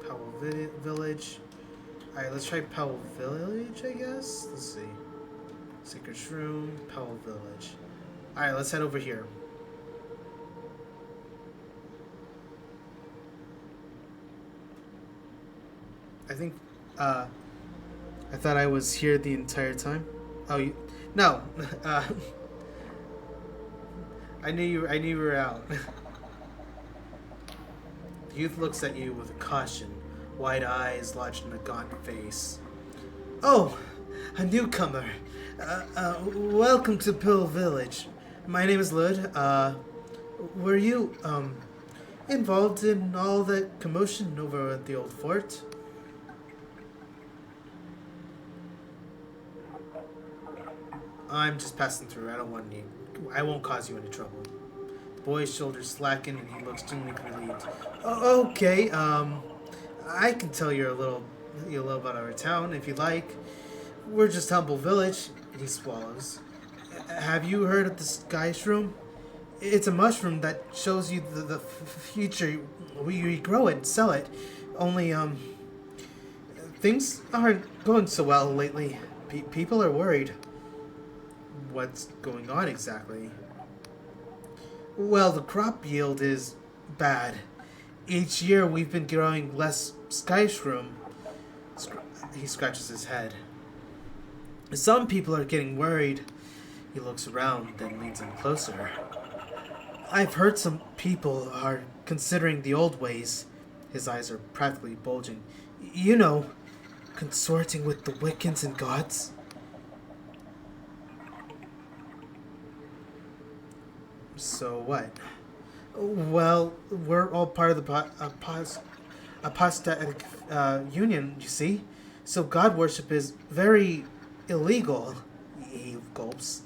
Powell Village. Alright, let's try Powell Village, I guess? Let's see. Sacred Shroom, Powell Village. Alright, let's head over here. I think, I thought I was here the entire time. Oh, no. I knew you were out. The youth looks at you with caution, wide eyes lodged in a gaunt face. Oh, a newcomer. Welcome to Pill Village. My name is Lud. Were you, involved in all that commotion over at the old fort? I'm just passing through. I won't cause you any trouble. The boy's shoulders slacken and he looks genuinely relieved. Oh, okay, I can tell you a little about our town if you like. We're just humble village. He swallows. Have you heard of the Sky Shroom? It's a mushroom that shows you the future. We grow it and sell it. Only, things aren't going so well lately. People are worried. What's going on exactly? Well, the crop yield is bad. Each year we've been growing less Sky Shroom. He scratches his head. Some people are getting worried. He looks around, then leans in closer. I've heard some people are considering the old ways. His eyes are practically bulging. You know, consorting with the Wiccans and gods. So what? Well, we're all part of the apostatic union, you see? So God worship is very illegal. He gulps.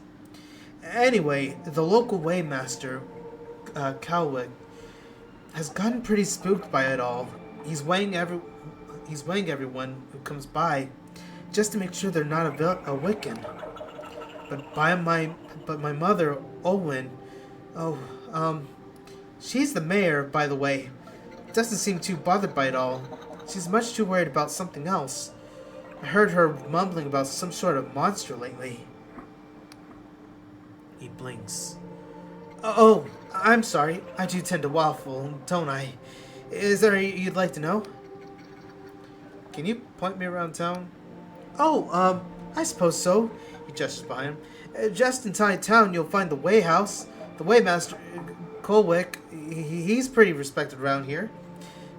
Anyway, the local waymaster, Calwick, has gotten pretty spooked by it all. He's weighing everyone who comes by, just to make sure they're not a Wiccan. But my mother, Olwen, she's the mayor, by the way. Doesn't seem too bothered by it all. She's much too worried about something else. I heard her mumbling about some sort of monster lately. He blinks. Oh, I'm sorry. I do tend to waffle, don't I? Is there anything you'd like to know? Can you point me around town? Oh, I suppose so. He gestures behind him. Just inside town, you'll find the Way House. The Waymaster, Colwick, he's pretty respected around here.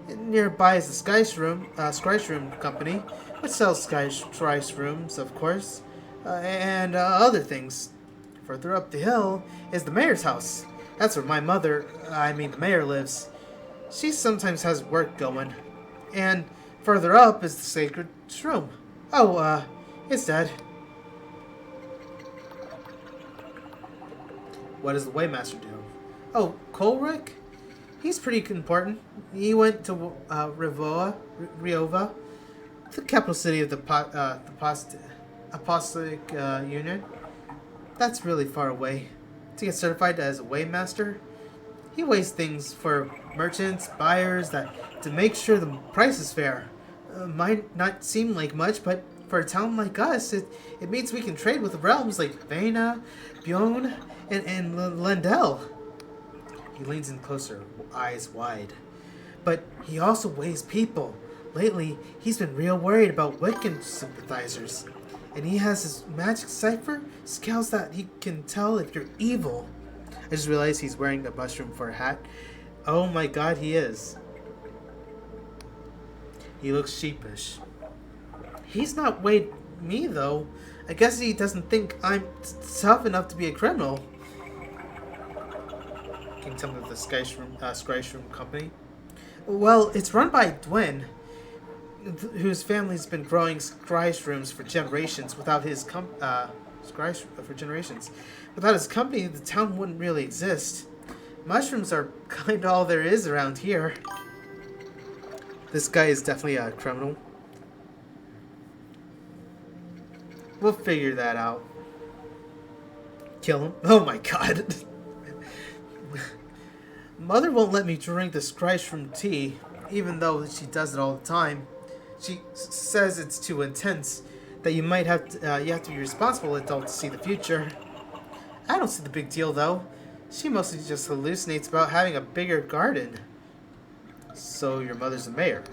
Nearby is the Sky Shroom Company, which sells Sky Shrooms, of course, and other things. Further up the hill is the mayor's house. That's where the mayor lives. She sometimes has work going. And further up is the Sacred Shroom. Oh, it's dead. What does the Waymaster do? Oh, Colric? He's pretty important. He went to Riova, the capital city of the Apostolic Union. That's really far away. To get certified as a Waymaster, he weighs things for merchants, buyers, to make sure the price is fair. Might not seem like much, but for a town like us, it means we can trade with realms like Vena, Bjorn, and Lendel. He leans in closer, eyes wide. But he also weighs people. Lately, he's been real worried about Wiccan sympathizers. And he has his magic cipher, scales that he can tell if you're evil. I just realized he's wearing a mushroom for a hat. Oh my god, he is. He looks sheepish. He's not weighed me, though. I guess he doesn't think I'm tough enough to be a criminal. Can you tell me the Sky Shroom Company? Well, it's run by Dwyn, whose family's been growing Sky Shrooms for generations without his for generations. Without his company, the town wouldn't really exist. Mushrooms are kind of all there is around here. This guy is definitely a criminal. We'll figure that out. Kill him. Oh my god. Mother won't let me drink the scryshroom tea, even though she does it all the time. She says it's too intense, that you might have to, you have to be a responsible adult to see the future. I don't see the big deal though. She mostly just hallucinates about having a bigger garden. So your mother's the mayor?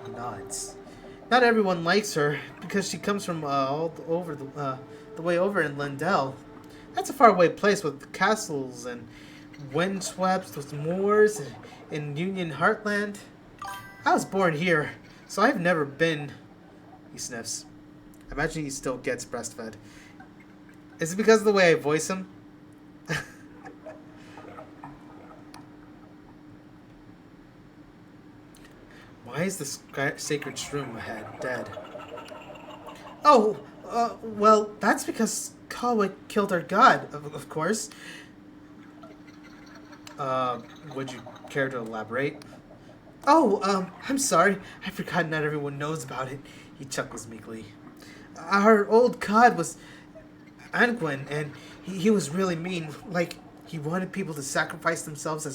He nods. Not everyone likes her because she comes from all over the way over in Lindell. That's a faraway place with castles and windswept with moors in Union Heartland. I was born here, so I've never been. He sniffs. I imagine he still gets breastfed. Is it because of the way I voice him? Why is the sacred shroom ahead dead? Oh, well, that's because Kalwick killed our god, of course. Would you care to elaborate? Oh, I'm sorry. I forgot not everyone knows about it. He chuckles meekly. Our old god was Angwin, and he was really mean. Like, he wanted people to sacrifice themselves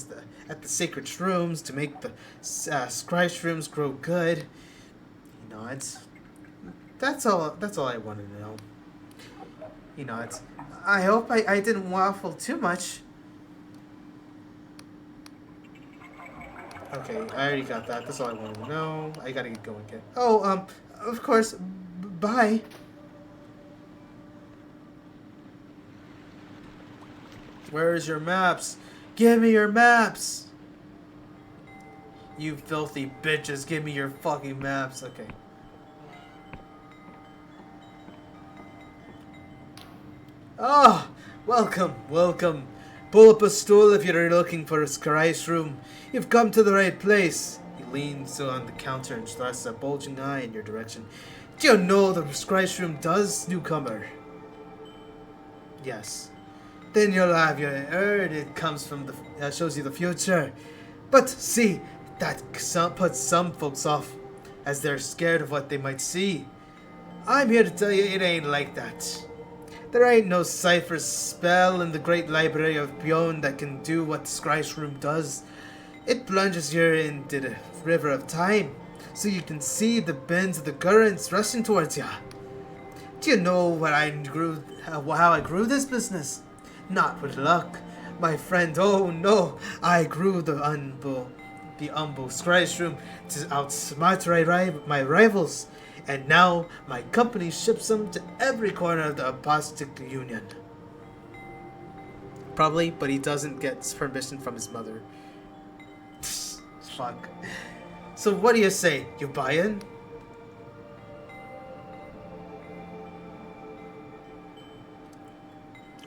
at the sacred shrooms to make the scry shrooms grow good. He nods. That's all I wanted to know. He nods. I hope I didn't waffle too much. Okay, I already got that. That's all I wanted to know. I gotta get going, kid. Oh, of course. Bye. Where's your maps? Give me your maps! You filthy bitches, give me your fucking maps. Okay. Ah, welcome, welcome. Pull up a stool if you're looking for a scry's room. You've come to the right place. He leans on the counter and thrusts a bulging eye in your direction. Do you know the scry's room does, newcomer? Yes. Then you'll have your heard it comes from the shows you the future. But see, that puts some folks off, as they're scared of what they might see. I'm here to tell you it ain't like that. There ain't no cipher spell in the great library of Beyond that can do what the Scry's room does. It plunges you into the river of time, so you can see the bends of the currents rushing towards you. Do you know where how I grew this business? Not with luck, my friend. Oh no, I grew the humble Scry's room to outsmart my rivals. And now my company ships them to every corner of the Apostolic Union. Probably, but he doesn't get permission from his mother. Fuck. So what do you say? You buy in?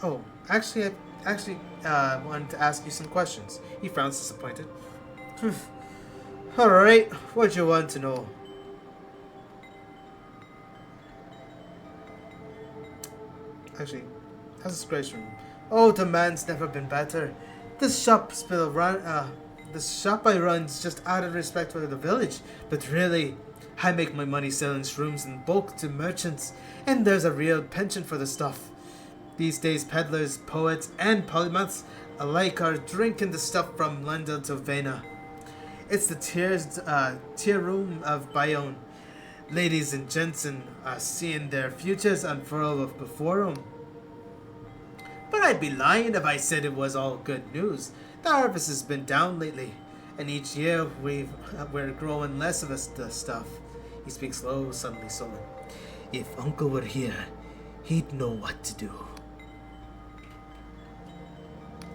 Oh, I wanted to ask you some questions. He frowns disappointed. Alright, what do you want to know? Actually, how's the Scry's room? Oh, the man's never been better. This shop I run's just out of respect for the village, but really, I make my money selling shrooms in bulk to merchants, and there's a real penchant for the stuff. These days, peddlers, poets, and polymaths alike are drinking the stuff from London to Vienna. It's the tier room of Bayonne. Ladies and gentlemen are seeing their futures unfurl before them. But I'd be lying if I said it was all good news. The harvest has been down lately, and each year we're growing less of the stuff. He speaks low, suddenly sullen. If Uncle were here, he'd know what to do.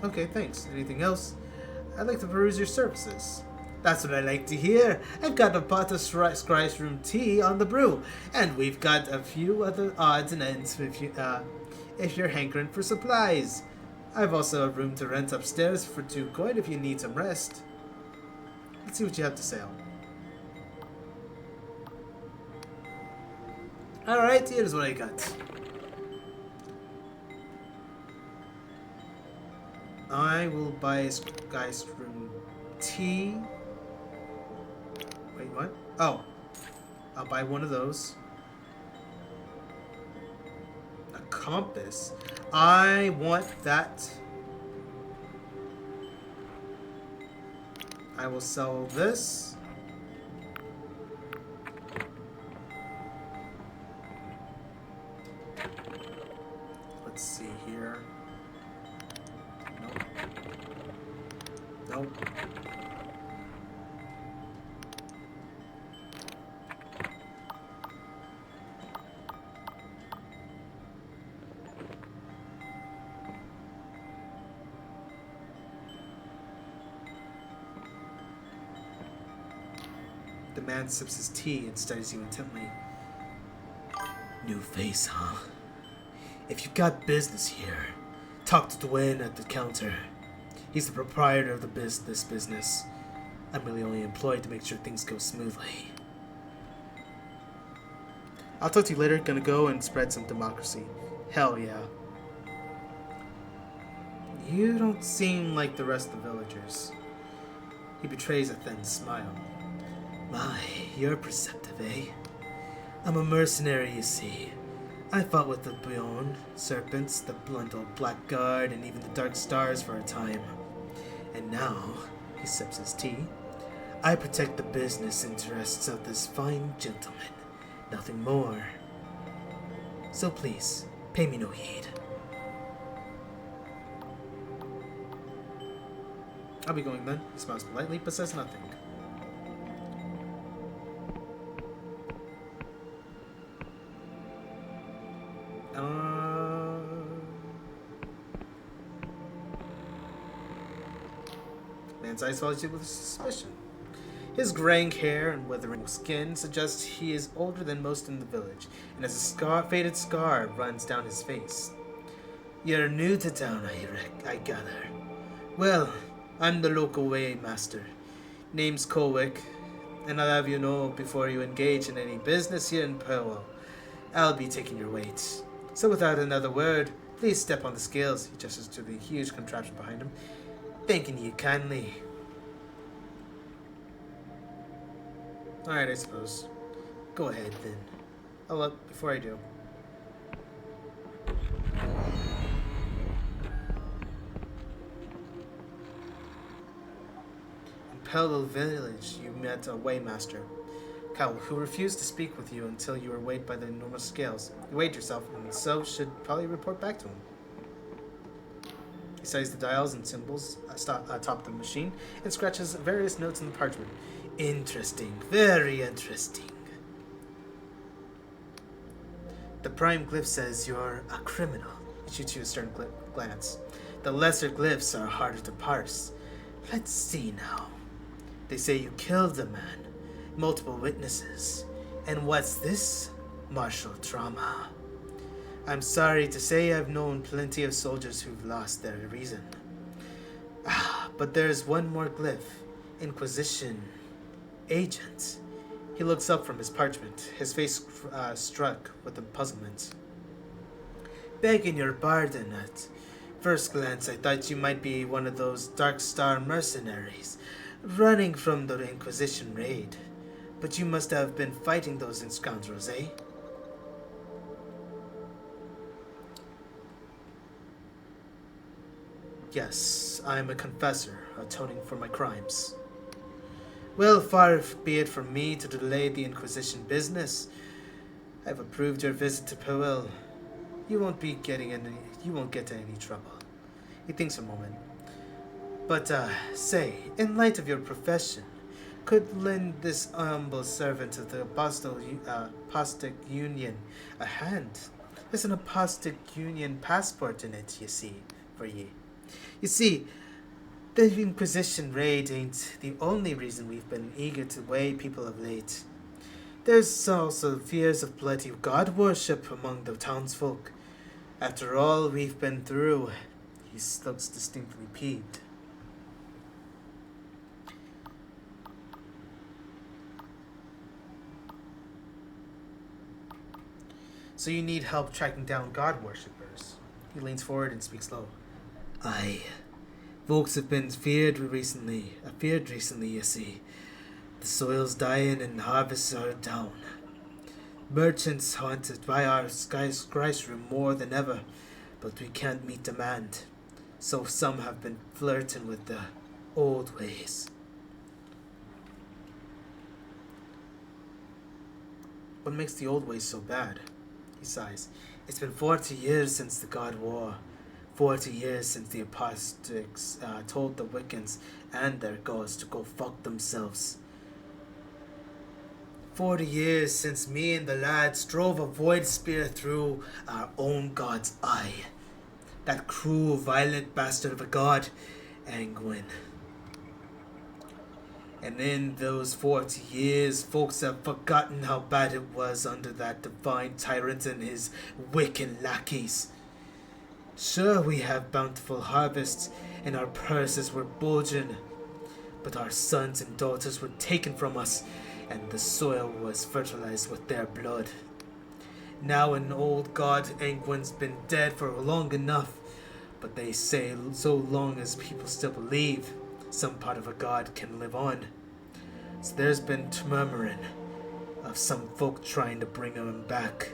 Okay, thanks. Anything else? I'd like to peruse your services. That's what I like to hear. I've got a pot of Scry's room tea on the brew, and we've got a few other odds and ends if you're hankering for supplies. I've also a room to rent upstairs for 2 coin if you need some rest. Let's see what you have to sell. Alright, here's what I got. I will buy a guy's room tea. Wait, what? Oh, I'll buy one of those. A compass. I want that. I will sell this. Let's see here. Nope. Nope. The man sips his tea and studies you intently. New face, huh? If you've got business here, talk to Dwayne at the counter. He's the proprietor of this business. I'm really only employed to make sure things go smoothly. I'll talk to you later. Gonna go and spread some democracy. Hell yeah. You don't seem like the rest of the villagers. He betrays a thin smile. My, you're perceptive, eh? I'm a mercenary, you see. I fought with the Bjorn, serpents, the blunt old blackguard, and even the dark stars for a time. And now, he sips his tea, I protect the business interests of this fine gentleman. Nothing more. So please, pay me no heed. I'll be going then. He smiles politely, but says nothing. Man's eyes follows you with suspicion. His graying hair and withering skin suggests he is older than most in the village, and as a faded scar runs down his face. You're new to town, I gather. Well, I'm the local weighmaster. Name's Colwick, and I'll have you know before you engage in any business here in Powell, I'll be taking your weight. So without another word, please step on the scales. He gestures to the huge contraption behind him. Thanking you kindly. Alright, I suppose. Go ahead, then. Oh, look, before I do. In Pello village, you met a weighmaster, Cal, who refused to speak with you until you were weighed by the enormous scales. You weighed yourself, and so should probably report back to him. He studies the dials and symbols atop the machine and scratches various notes in the parchment. Interesting. Very interesting. The prime glyph says you're a criminal. He shoots you a stern glance. The lesser glyphs are harder to parse. Let's see now. They say you killed the man. Multiple witnesses. And what's this? Martial trauma. I'm sorry to say I've known plenty of soldiers who've lost their reason. But there's one more glyph. Inquisition. Agent. He looks up from his parchment, his face struck with puzzlement. Begging your pardon, at first glance I thought you might be one of those Dark Star mercenaries, running from the Inquisition raid. But you must have been fighting those scoundrels, eh? Yes, I am a confessor, atoning for my crimes. Well, far be it from me to delay the Inquisition business. I've approved your visit to Powell. You won't get to any trouble. He thinks a moment. But, say, in light of your profession, could lend this humble servant of the Apostolic Union a hand. There's an Apostolic Union passport in it, you see, for ye. You see, the Inquisition raid ain't the only reason we've been eager to weigh people of late. There's also fears of bloody god worship among the townsfolk. After all we've been through, he looks distinctly peeved. So you need help tracking down god worshippers. He leans forward and speaks low. Aye. Folks have been feared recently, you see. The soil's dying and harvests are down. Merchants haunted by our skyscraper more than ever, but we can't meet demand. So some have been flirting with the old ways. What makes the old ways so bad? He sighs. It's been 40 years since the God War. 40 years since the apostates told the Wiccans and their gods to go fuck themselves. 40 years since me and the lads drove a void spear through our own god's eye. That cruel, violent bastard of a god, Angwin. And in those 40 years, folks have forgotten how bad it was under that divine tyrant and his wicked lackeys. Sure, we have bountiful harvests, and our purses were bulging, but our sons and daughters were taken from us, and the soil was fertilized with their blood. Now an old god, Angwin's been dead for long enough, but they say so long as people still believe, some part of a god can live on. So there's been murmuring of some folk trying to bring him back,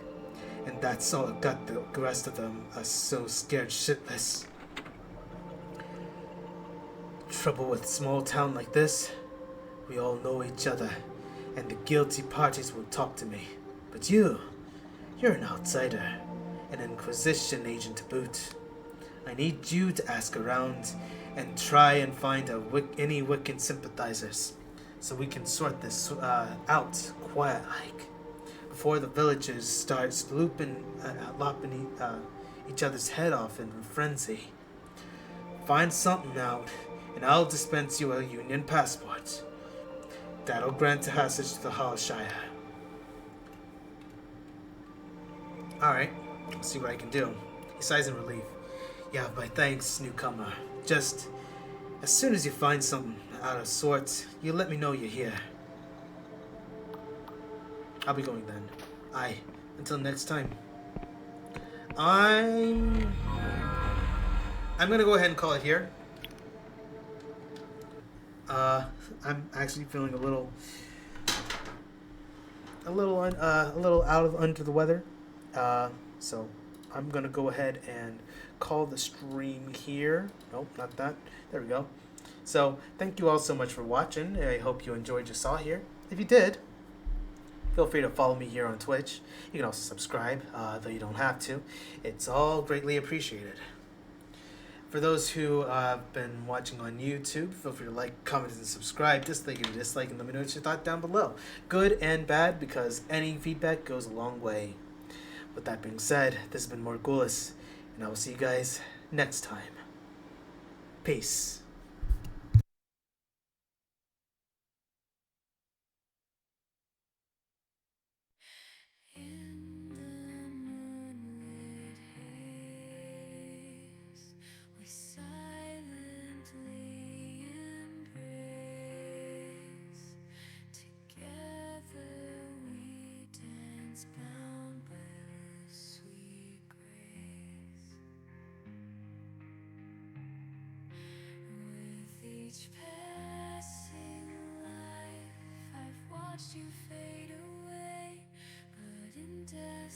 and that's all got the rest of them so scared shitless. Trouble with a small town like this, we all know each other, and the guilty parties won't talk to me. But you're an outsider, an Inquisition agent to boot. I need you to ask around and try and find any Wiccan sympathizers, so we can sort this out quiet-like, before the villagers start lopping each other's head off in a frenzy. Find something out, and I'll dispense you a Union passport. That'll grant a passage to the Hallshire. Alright, I'll see what I can do. He sighs in relief. Yeah, my thanks, newcomer. Just as soon as you find something out of sorts, you let me know you're here. I'll be going then. Aye, until next time. I'm gonna go ahead and call it here. I'm actually feeling a little under the weather. So I'm gonna go ahead and call the stream here. Nope, not that. There we go. So thank you all so much for watching. I hope you enjoyed what you saw here. If you did, feel free to follow me here on Twitch. You can also subscribe, though you don't have to. It's all greatly appreciated. For those who have been watching on YouTube, feel free to like, comment, and subscribe. Dislike if you dislike, and let me know what you thought down below. Good and bad, because any feedback goes a long way. With that being said, this has been Morgulis, and I will see you guys next time. Peace. In the moonlit haze, we silently embrace. Together we dance, bound by the sweet grace. With each passing life, I've watched you fade away, but in death